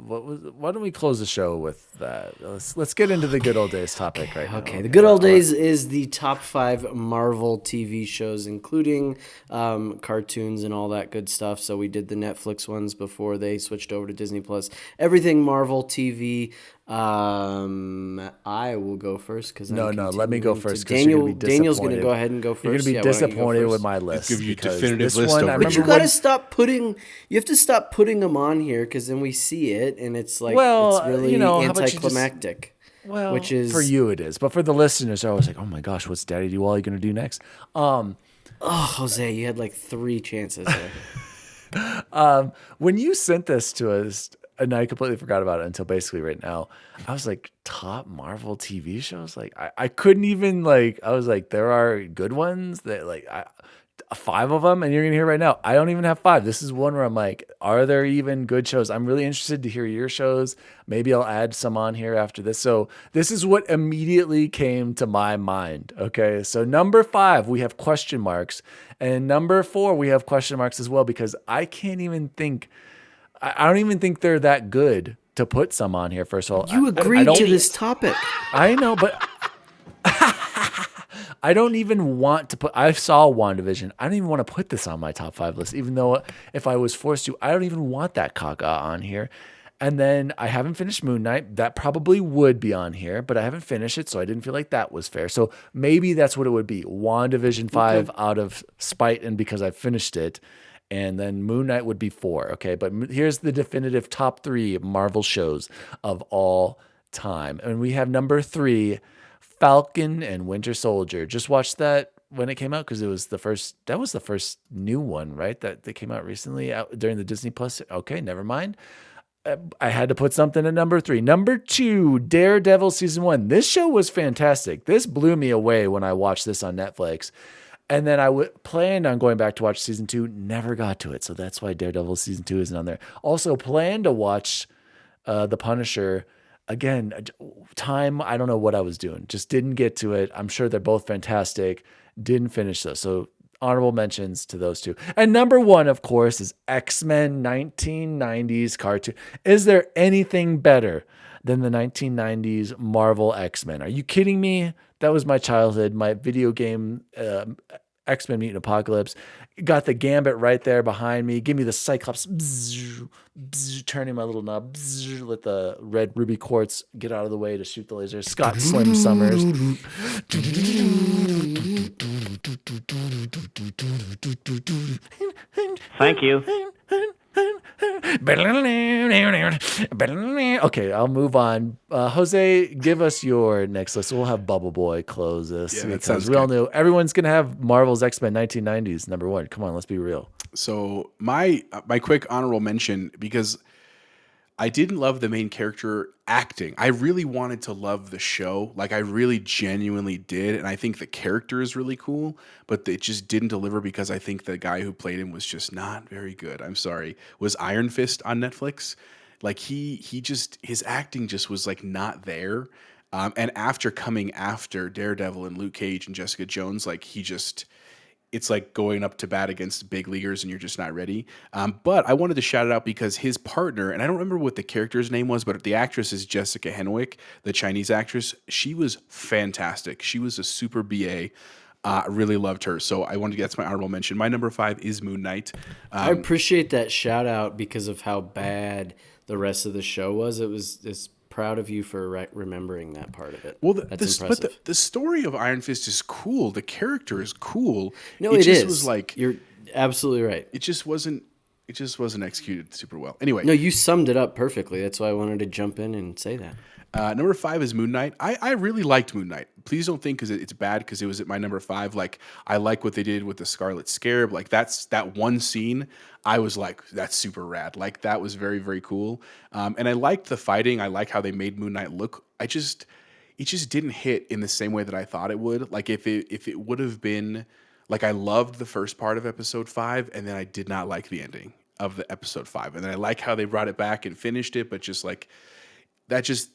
Why don't we close the show with that? Let's get into the good old days topic right now. Okay, the good old days is the top 5 Marvel TV shows, including cartoons and all that good stuff. So we did the Netflix ones before they switched over to Disney Plus. Everything Marvel TV. I will go first because No, let me go first. Daniel's going to go ahead and go first. You're going to be disappointed with my list. Give you because definitive this list one, over I here. But remember you got to when- stop putting. You have to stop putting them on here because then we see it and it's like Well, it's really how about you just- anticlimactic. Well, which is for you it is, but for the listeners, they're always like, "Oh my gosh, what's DaddyDWALLY going to do next?" Oh, Jose, you had like 3 chances there. When you sent this to us, and I completely forgot about it until basically right now, I was like, top Marvel TV shows? Like, I couldn't even, like, I was like, there are good ones that, like, 5 of them, and you're going to hear right now, I don't even have 5. This is one where I'm like, are there even good shows? I'm really interested to hear your shows. Maybe I'll add some on here after this. So this is what immediately came to my mind. Okay. So number 5, we have question marks. And number 4, we have question marks as well, because I can't even think, I don't even think they're that good to put some on here. First of all, You agreed to this topic. I know, but I don't even want to put. I saw WandaVision. I don't even want to put this on my top 5 list, even though if I was forced to, I don't even want that caca on here. And then I haven't finished Moon Knight. That probably would be on here, but I haven't finished it, so I didn't feel like that was fair. So maybe that's what it would be. WandaVision 5 out of spite and because I finished it. And then Moon Knight would be 4. Okay. But here's the definitive top 3 Marvel shows of all time. And we have number 3, Falcon and Winter Soldier. Just watched that when it came out because it was the first, that was the first new one, right? That came out recently during the Disney Plus. Okay. Never mind. I had to put something at number 3. Number 2, Daredevil season 1. This show was fantastic. This blew me away when I watched this on Netflix. And then I planned on going back to watch season 2, never got to it. So that's why Daredevil season 2 isn't on there. Also planned to watch The Punisher. Again, time, I don't know what I was doing. Just didn't get to it. I'm sure they're both fantastic. Didn't finish those. So honorable mentions to those 2. And number 1, of course, is X-Men 1990s cartoon. Is there anything better than the 1990s Marvel X-Men? Are you kidding me? That was my childhood, my video game, X-Men Mutant Apocalypse. Got the Gambit right there behind me. Give me the Cyclops, bzz, bzz, turning my little knob, bzz, let the red ruby quartz get out of the way to shoot the laser. Scott Slim Summers. Thank you. Okay, I'll move on. Jose, give us your next list. We'll have Bubble Boy close this Yeah, that because sounds we all good. know everyone's gonna have Marvel's X-Men 1990s number 1. Come on, let's be real. So my quick honorable mention, because I didn't love the main character acting. I really wanted to love the show. Like I really genuinely did. And I think the character is really cool, but it just didn't deliver because I think the guy who played him was just not very good. I'm sorry. Was Iron Fist on Netflix? Like he just, his acting just was like not there. And after coming after Daredevil and Luke Cage and Jessica Jones, like he just, it's like going up to bat against big leaguers and you're just not ready. But I wanted to shout it out because his partner, and I don't remember what the character's name was, but the actress is Jessica Henwick, the Chinese actress. She was fantastic. She was a super BA. I really loved her. So I wanted to get, that's my honorable mention. My number 5 is Moon Knight. I appreciate that shout out because of how bad the rest of the show was. It's proud of you for remembering that part of it. Well, That's impressive. but the story of Iron Fist is cool. The character is cool. No, it just is. was like, You're absolutely right. it just wasn't executed super well. Anyway, No, you summed it up perfectly. That's why I wanted to jump in and say that. number 5 is Moon Knight. I really liked Moon Knight. Please don't think because it's bad because it was at my number 5. Like, I like what they did with the Scarlet Scarab. Like, that one scene, I was like, that's super rad. Like, that was very, very cool. And I liked the fighting. I like how they made Moon Knight look. It just didn't hit in the same way that I thought it would. Like, if it would have been, like, I loved the first part of episode 5, and then I did not like the ending of the episode 5. And then I like how they brought it back and finished it, but just like, that just,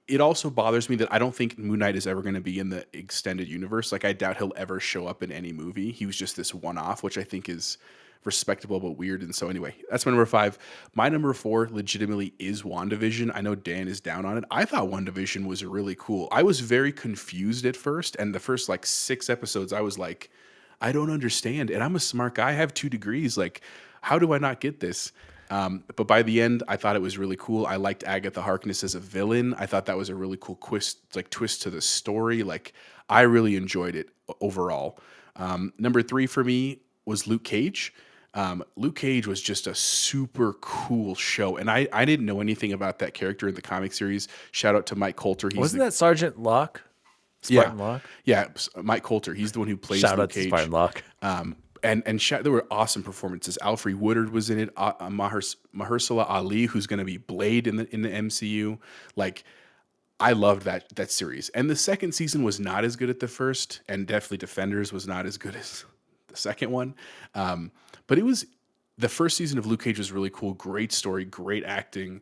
it also bothers me that I don't think Moon Knight is ever going to be in the extended universe. Like, I doubt he'll ever show up in any movie. He was just this one-off, which I think is respectable but weird. And so anyway, that's my number 5. My number 4 legitimately is WandaVision. I know Dan is down on it. I thought WandaVision was really cool. I was very confused at first, and the first like 6 episodes, I was like, I don't understand. And I'm a smart guy. I have 2 degrees. Like, how do I not get this? But by the end, I thought it was really cool. I liked Agatha Harkness as a villain. I thought that was a really cool twist to the story. Like, I really enjoyed it overall. Number 3 for me was Luke Cage. Luke Cage was just a super cool show, and I didn't know anything about that character in the comic series. Shout out to Mike Coulter. Wasn't that Sergeant Locke? Spartan Locke? Yeah, Mike Coulter. He's the one who plays Shout Luke out to Cage. Spartan Locke. And there were awesome performances. Alfre Woodard was in it. Mahershala Ali, who's going to be Blade in the MCU. Like, I loved that series. And the second season was not as good as the first, and definitely Defenders was not as good as the second one. But it was, the first season of Luke Cage was really cool. Great story, great acting,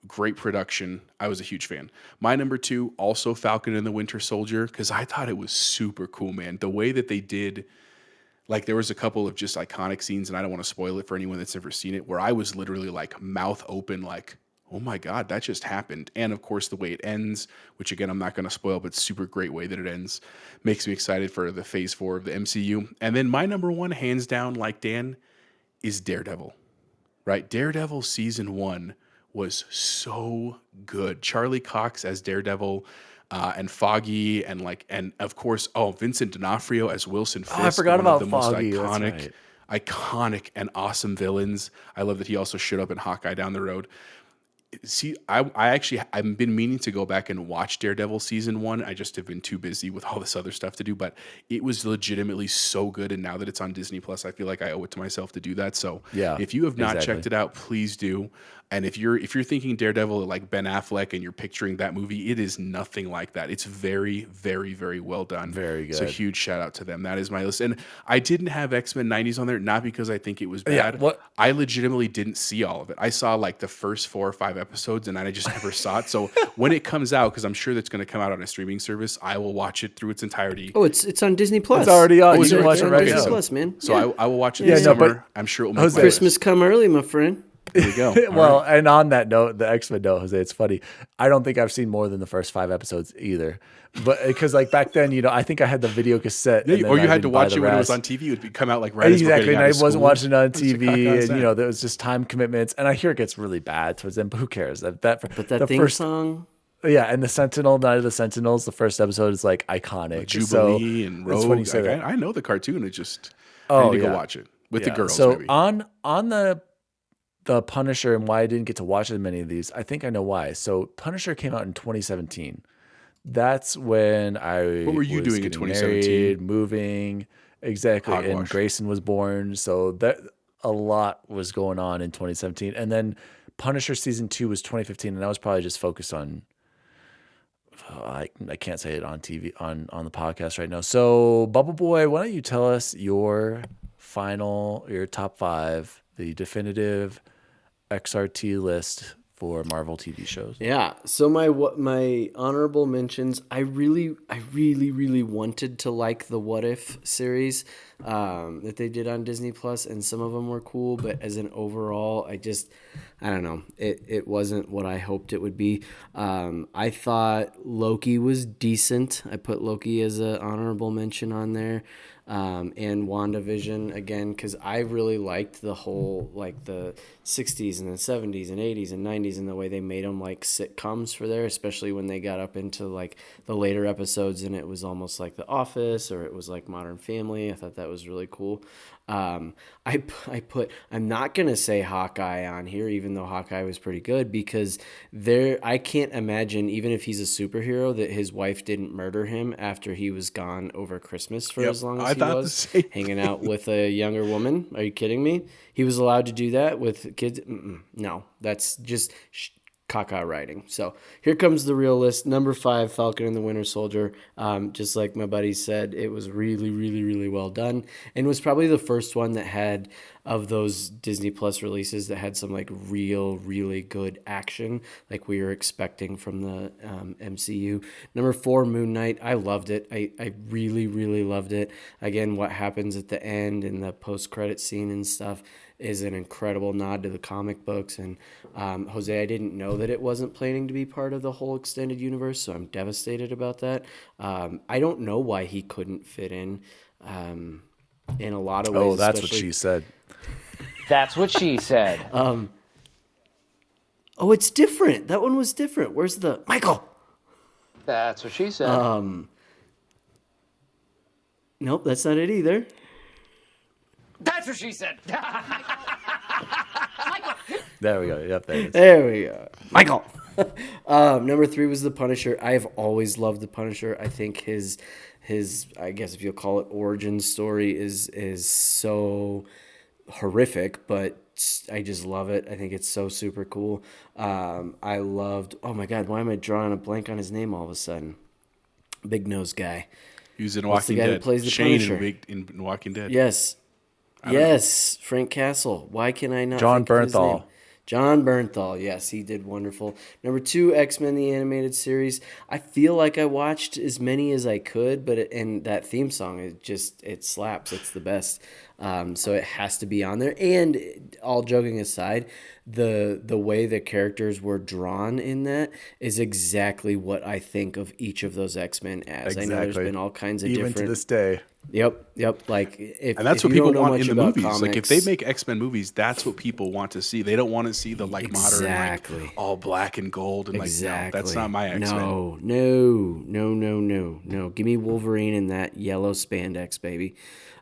great production. I was a huge fan. My number 2, also Falcon and the Winter Soldier, because I thought it was super cool, man. The way that they did. Like, there was a couple of just iconic scenes, and I don't want to spoil it for anyone that's ever seen it, where I was literally like mouth open, like, oh my God, that just happened. And of course, the way it ends, which again, I'm not going to spoil, but super great way that it ends, makes me excited for the phase 4 of the MCU. And then my number 1, hands down, like Dan, is Daredevil, right? Daredevil season 1 was so good. Charlie Cox as Daredevil, and Foggy, and of course, Vincent D'Onofrio as Wilson Fisk. I forgot one of about the most Foggy. That's iconic and awesome villains. I love that he also showed up in Hawkeye down the road. See, I've been meaning to go back and watch Daredevil season 1. I just have been too busy with all this other stuff to do, but it was legitimately so good. And now that it's on Disney Plus, I feel like I owe it to myself to do that. So yeah, if you have not checked it out, please do. And if you're thinking Daredevil like Ben Affleck and you're picturing that movie, it is nothing like that. It's very, very, very well done. Very good. So huge shout out to them. That is my list. And I didn't have X-Men 90s on there, not because I think it was bad. Yeah, I legitimately didn't see all of it. I saw like the first 4 or 5 episodes, and then I just never saw it. So when it comes out, because I'm sure that's going to come out on a streaming service, I will watch it through its entirety. Oh, it's on Disney Plus. It's already on. You can watch it right Disney now. Plus, man. So I will watch it Yeah, this no, summer. but I'm sure it will make Jose- my Christmas list. come early, my friend. There we go. Well, and on that note, the X-Men note, Jose, it's funny. I don't think I've seen more than the first 5 episodes either. But because like back then, I think I had the video cassette. and then Or you I had to didn't buy watch the it when it was rest. on TV. It would come out like right as we're Exactly, getting and out I of wasn't school. watching it on It's like, TV, how's and that? there was just time commitments. And I hear it gets really bad towards them, but who cares? But the that theme song. Yeah, and the Sentinel, Night of the Sentinels, the first episode is like iconic. Jubilee and it's Rogue. funny you say that. I know the cartoon. It just I need to go watch it with the girls. So maybe. on the Punisher and why I didn't get to watch as many of these, I think I know why. So Punisher came out in 2017. That's when I What were you was doing in getting 2017? married, moving, exactly, and Hogwash. Grayson was born. So that a lot was going on in 2017, and then Punisher season 2 was 2015, and I was probably just focused on. I can't say it on TV on the podcast right now. So Bubble Boy, why don't you tell us your top 5, the definitive XRT list for Marvel TV shows? Yeah. So my honorable mentions, I really wanted to like the What If series. that they did on Disney Plus, and some of them were cool. But as an overall, I don't know. It wasn't what I hoped it would be. I thought Loki was decent. I put Loki as an honorable mention on there. And WandaVision again, because I really liked the whole like the 60s and the 70s and 80s and 90s and the way they made them like sitcoms for there, especially when they got up into like the later episodes and it was almost like The Office or it was like Modern Family. I thought that was really cool. I'm not gonna say Hawkeye on here, even though Hawkeye was pretty good, because I can't imagine, even if he's a superhero, that his wife didn't murder him after he was gone over Christmas for as long as he was hanging out with a younger woman. Are you kidding me? He was allowed to do that with kids? No, that's just caca writing. So here comes the real list. Number 5, Falcon and the Winter Soldier. Just like my buddy said, it was really, really, really well done, and was probably the first one that had, of those Disney Plus releases, that had some like really good action like we were expecting from the MCU. Number 4, Moon Knight. I loved it. I really, really loved it. Again, what happens at the end and the post-credit scene and stuff is an incredible nod to the comic books. And Jose, I didn't know that it wasn't planning to be part of the whole extended universe, so I'm devastated about that. I don't know why he couldn't fit in a lot of ways. Oh, that's what she said. That's what she said. Oh, it's different. That one was different. Where's the Michael? That's what she said. Nope, that's not it either. That's what she said. There we go. Yep, there it is. There we go. Michael. Number 3 was The Punisher. I have always loved The Punisher. I think his I guess if you'll call it origin story is so horrific, but I just love it. I think it's so super cool. I loved, oh my God, why am I drawing a blank on his name all of a sudden? Big nose guy. He was in What's the Walking guy Dead. that plays the Shane Punisher? in Walking Dead. Yes. Yes, Frank Castle. Why can I not John think of his name? Bernthal. John Bernthal. Yes, he did wonderful. Number 2, X-Men the Animated Series. I feel like I watched as many as I could, but and that theme song, it slaps. It's the best. So it has to be on there. And all joking aside, the way the characters were drawn in that is exactly what I think of each of those X-Men as. Exactly. I know there's been all kinds of Even different. to this day. Yep. Like And that's if what you people don't know want much in the about movies. Like if comics- they make X-Men movies, that's what people want to see. They don't want to see the like modern, like all black and gold and like no, that's not my X-Men. No. Give me Wolverine in that yellow spandex, baby.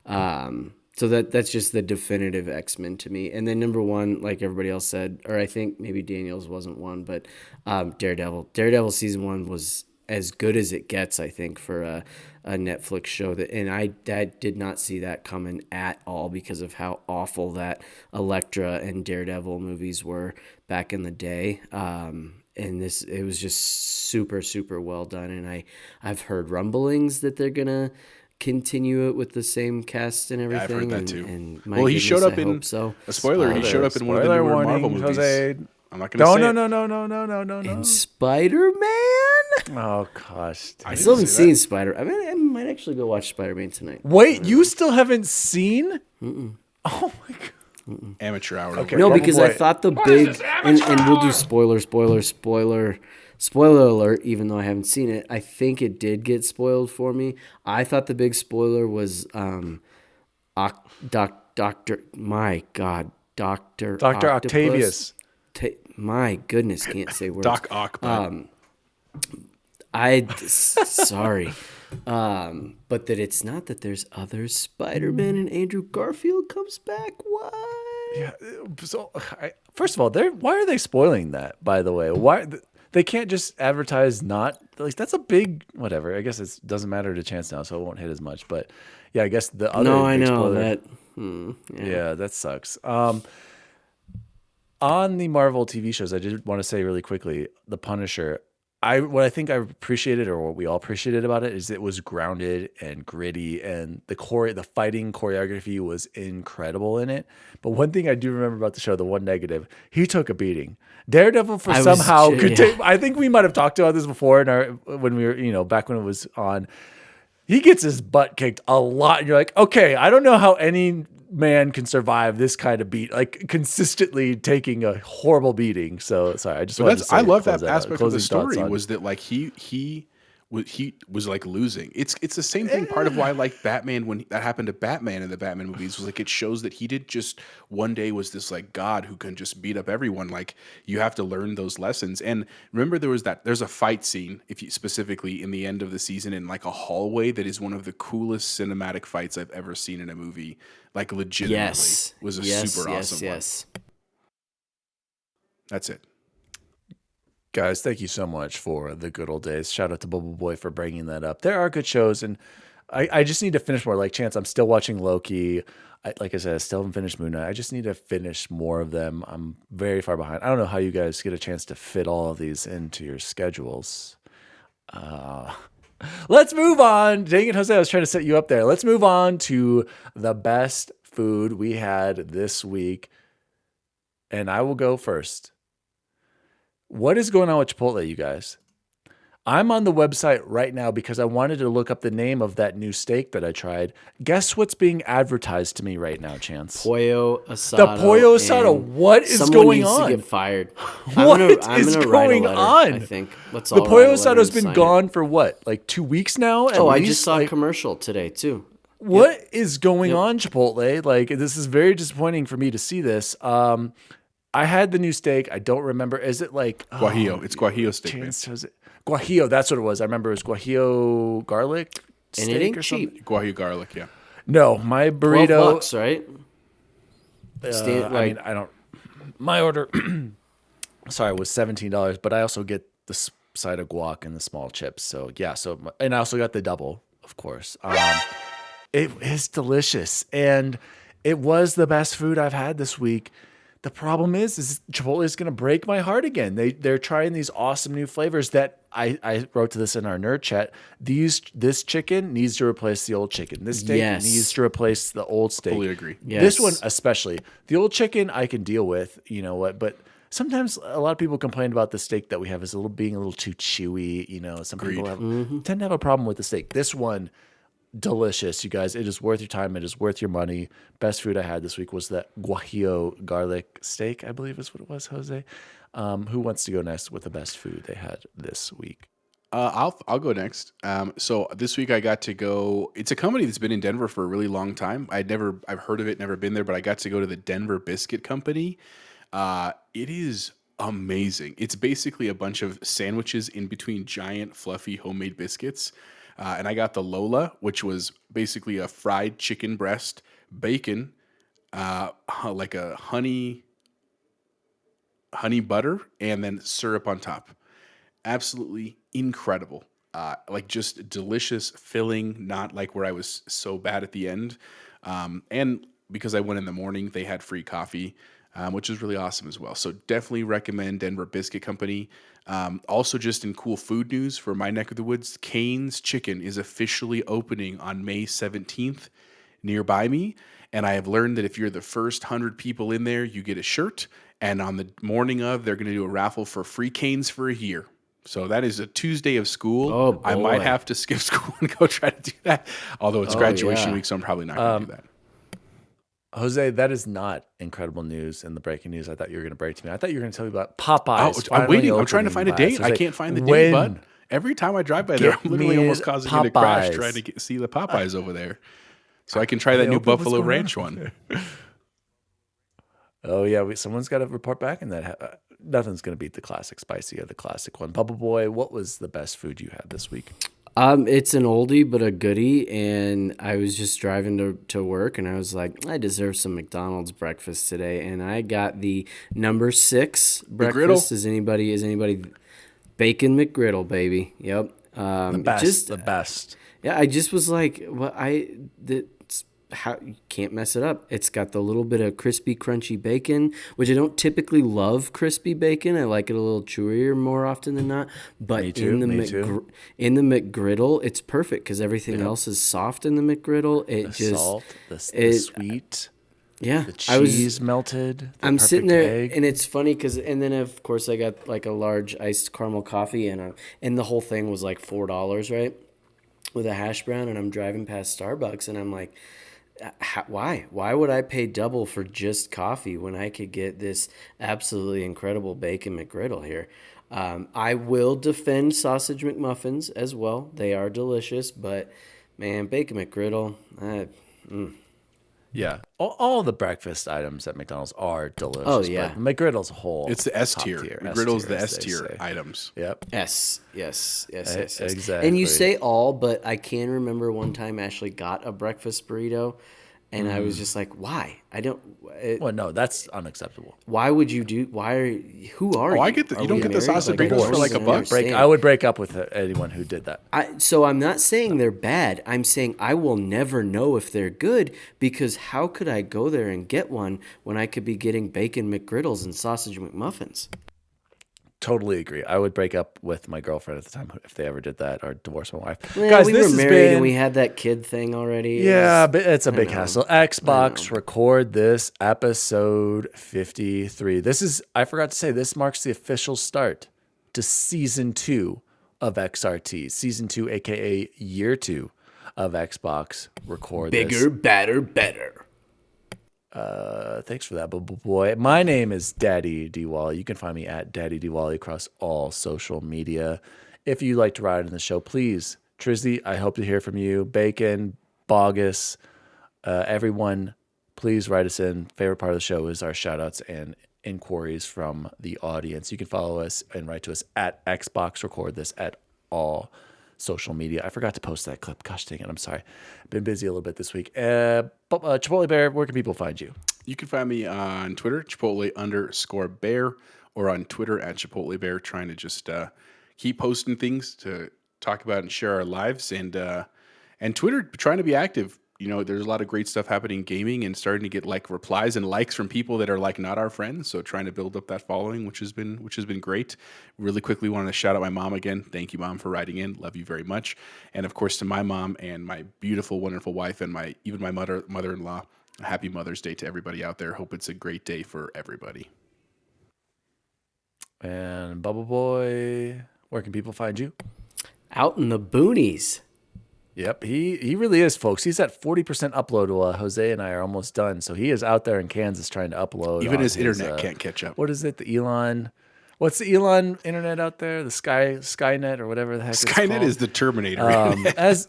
So that's just the definitive X-Men to me. And then number 1, like everybody else said, or I think maybe Daniels wasn't one, but Daredevil. Daredevil season 1 was as good as it gets, I think, for a Netflix show. And I did not see that coming at all because of how awful that Elektra and Daredevil movies were back in the day. And it was just super, super well done. And I've heard rumblings that they're gonna continue it with the same cast and everything. Yeah, I've heard that too. And Well, he showed up in so. a spoiler. He showed up in one of the Spoiler newer warning, Marvel movies. Jose. I'm not going to say No. And Spider-Man. Oh gosh. I still haven't seen Spider. I mean, I might actually go watch Spider-Man tonight. Wait, you still haven't seen? Oh my god. Amateur hour. Okay. No, Bubble because Boy. I thought the big and we'll do spoiler alert. Even though I haven't seen it, I think it did get spoiled for me. I thought the big spoiler was Doctor. My God, Doctor Octavius. My goodness, can't say words. Doc Ock. Sorry. But that it's not that there's other Spider-Man and Andrew Garfield comes back. What? Yeah. So, first of all, why are they spoiling that? By the way, why they can't just advertise not like that's a big whatever. I guess it doesn't matter to Chance now, so it won't hit as much. But yeah, I guess the other. No, I big know spoiler, that. Yeah, that sucks. On the Marvel TV shows, I just want to say really quickly, The Punisher. What I think I appreciated, or what we all appreciated about it, is it was grounded and gritty, and the fighting choreography was incredible in it. But one thing I do remember about the show, the one negative, he took a beating. Daredevil I think we might have talked about this before when we were, back when it was on. He gets his butt kicked a lot. And you're like, okay, I don't know how any man can survive this kind of beat, like consistently taking a horrible beating. So sorry, I just But wanted to say I love that close out. aspect of the Closing thoughts story on- was that like he was like losing. It's the same thing. Part of why I like Batman when that happened to Batman in the Batman movies was like it shows that he did just one day was this like god who can just beat up everyone. Like you have to learn those lessons. And remember there's a fight scene if you specifically in the end of the season in like a hallway that is one of the coolest cinematic fights I've ever seen in a movie. Like legitimately was a super awesome one. That's it. Guys, thank you so much for the good old days. Shout out to Bubble Boy for bringing that up. There are good shows, and I just need to finish more. Like Chance, I'm still watching Loki. Like I said, I still haven't finished Moon Knight. I just need to finish more of them. I'm very far behind. I don't know how you guys get a chance to fit all of these into your schedules. Let's move on. Dang it, Jose, I was trying to set you up there. Let's move on to the best food we had this week. And I will go first. What is going on with Chipotle, you guys? I'm on the website right now because I wanted to look up the name of that new steak that I tried. Guess what's being advertised to me right now, Chance? Pollo asado. The pollo asado. What is someone going needs on? to get fired. What I'm is gonna write a going letter, on? I think. Let's The all pollo write a letter asado has and been sign it. gone for what, like 2 weeks now? At Oh, I least? just saw Like, a commercial today too. What is going on, Chipotle? Like, this is very disappointing for me to see this. I had the new steak. I don't remember. Is it like Guajillo. It's Guajillo steak, man. Chance, was it Guajillo? That's what it was. I remember it was Guajillo garlic And steak it ain't or something. cheap. Guajillo garlic, yeah. No, my burrito. $12, right? I mean, I don't. My order, sorry, was $17, but I also get the side of guac and the small chips. So yeah, and I also got the double, of course. It is delicious, and it was the best food I've had this week. The problem is Chipotle is going to break my heart again. They're trying these awesome new flavors that I wrote to this in our nerd chat. This chicken needs to replace the old chicken. This steak needs to replace the old steak. Fully agree. Yes. This one especially. The old chicken I can deal with, you know what, but sometimes a lot of people complain about the steak that we have is being a little too chewy. You know, some people tend to have a problem with the steak. This one, delicious, you guys. It is worth your time. It is worth your money. Best food I had this week was that Guajillo garlic steak, I believe is what it was, Jose. Who wants to go next with the best food they had this week? I'll go next. So this week I got to go. It's a company that's been in Denver for a really long time. I've heard of it, never been there, but I got to go to the Denver Biscuit Company. It is amazing. It's basically a bunch of sandwiches in between giant fluffy homemade biscuits. And I got the Lola, which was basically a fried chicken breast, bacon, like a honey butter, and then syrup on top. Absolutely incredible. Like just delicious, filling, not like where I was so bad at the end. And because I went in the morning, they had free coffee, which is really awesome as well. So definitely recommend Denver Biscuit Company. Also, just in cool food news for my neck of the woods, Cane's Chicken is officially opening on May 17th nearby me. And I have learned that if you're the first 100 people in there, you get a shirt. And on the morning of, they're going to do a raffle for free Cane's for a year. So that is a Tuesday of school. Oh, boy. I might have to skip school and go try to do that. Although it's graduation week, so I'm probably not going to do that. Jose, that is not incredible news in the breaking news I thought you were going to break to me. I thought you were going to tell me about Popeyes. I'm waiting. I'm trying to opening find a date. last. I can't find the date, bud. Every time I drive by there, Get I'm literally me almost causing me to crash Popeyes. trying to see the Popeyes over there. So I can try that new open? What's Buffalo going on Ranch over one. Oh yeah, someone's got to report back in that. Nothing's going to beat the classic spicy or the classic one. Bubble Boy, what was the best food you had this week? It's an oldie but a goodie, and I was just driving to work, and I was like, I deserve some McDonald's breakfast today, and I got the number 6 breakfast. Is anybody bacon McGriddle, baby? Yep. The best. The best. Yeah, I just was like, how you can't mess it up. It's got the little bit of crispy, crunchy bacon, which I don't typically love crispy bacon. I like it a little chewier more often than not. But Me too. In the McGriddle, it's perfect because everything else is soft in the McGriddle. Salt, the sweet, yeah. the cheese melted. I'm sitting there, egg. and it's funny because, and then of course I got like a large iced caramel coffee, and the whole thing was like $4, right? with a hash brown, and I'm driving past Starbucks, and I'm like, why? Why would I pay double for just coffee when I could get this absolutely incredible bacon McGriddle here? I will defend sausage McMuffins as well. They are delicious, but man, bacon McGriddle, Yeah, all the breakfast items at McDonald's are delicious. Oh, yeah. but McGriddle's a whole. It's the S top tier. tier. McGriddle's the as S they tier say. items. Yep. yes. Exactly. And you say all, but I can remember one time Ashley got a breakfast burrito, and I was just like, why? I don't. Well, no, that's unacceptable. Why would you do? Why are? Who are you? I get that. Are You don't we get the married? sausage I burritos for don't like a even buck? understand. I would break up with anyone who did that. So I'm not saying they're bad. I'm saying I will never know if they're good, because how could I go there and get one when I could be getting bacon McGriddles and sausage McMuffins? Totally agree. I would break up with my girlfriend at the time if they ever did that, or divorce my wife. Well, Guys, we this were has married been, and we had that kid thing already. yeah, but it's a big know. hassle. Xbox record this episode 53. I forgot to say, this marks the official start to season 2 of XRT. Season 2, aka year 2 of Xbox record Bigger, badder, better. Thanks for that, boy. My name is DaddyDWALLY. You can find me at DaddyDWALLY across all social media. If you'd like to ride in the show, please, Trizzy, I hope to hear from you. Bacon, Bogus, everyone, please write us in. Favorite part of the show is our shoutouts and inquiries from the audience. You can follow us and write to us at Xbox Record This at all social media. I forgot to post that clip. Gosh dang it. I'm sorry. Been busy a little bit this week. Chipotle Bear, where can people find you? You can find me on Twitter, Chipotle_bear, or on Twitter at Chipotle Bear, trying to just keep posting things to talk about and share our lives. And Twitter, trying to be active. You know, there's a lot of great stuff happening in gaming and starting to get like replies and likes from people that are like not our friends. So trying to build up that following, which has been great. Really quickly wanted to shout out my mom again. Thank you, Mom, for writing in. Love you very much. And of course to my mom and my beautiful, wonderful wife and my mother-in-law. Happy Mother's Day to everybody out there. Hope it's a great day for everybody. And Bubble Boy, where can people find you? Out in the boonies. Yep, he really is, folks. He's at 40% upload while Jose and I are almost done. So he is out there in Kansas trying to upload. Even on his internet can't catch up. What is it? The Elon? What's the Elon internet out there? The Skynet or whatever the heck it's called? Skynet is the Terminator. As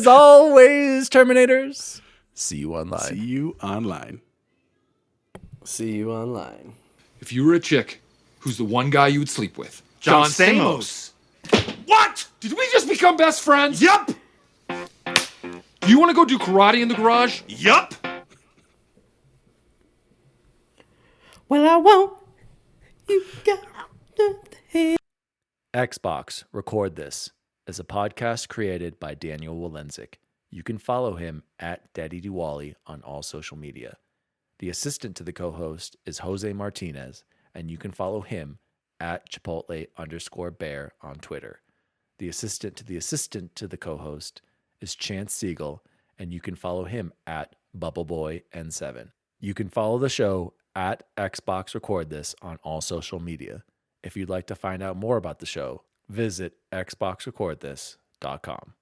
always, Terminators. See you online. See you online. See you online. If you were a chick, who's the one guy you would sleep with? John Stamos. What? Did we just become best friends? Yup! Do you want to go do karate in the garage? Yup! Well, I won't. You got nothing. Xbox Record This is a podcast created by Daniel Walenzik. You can follow him at DaddyDWALLY on all social media. The assistant to the co-host is Jose Martinez, and you can follow him at Chipotle_bear on Twitter. The assistant to the co-host is Chance Siegel, and you can follow him at BubbleBoyN7. You can follow the show at Xbox Record This on all social media. If you'd like to find out more about the show, visit xboxrecordthis.com.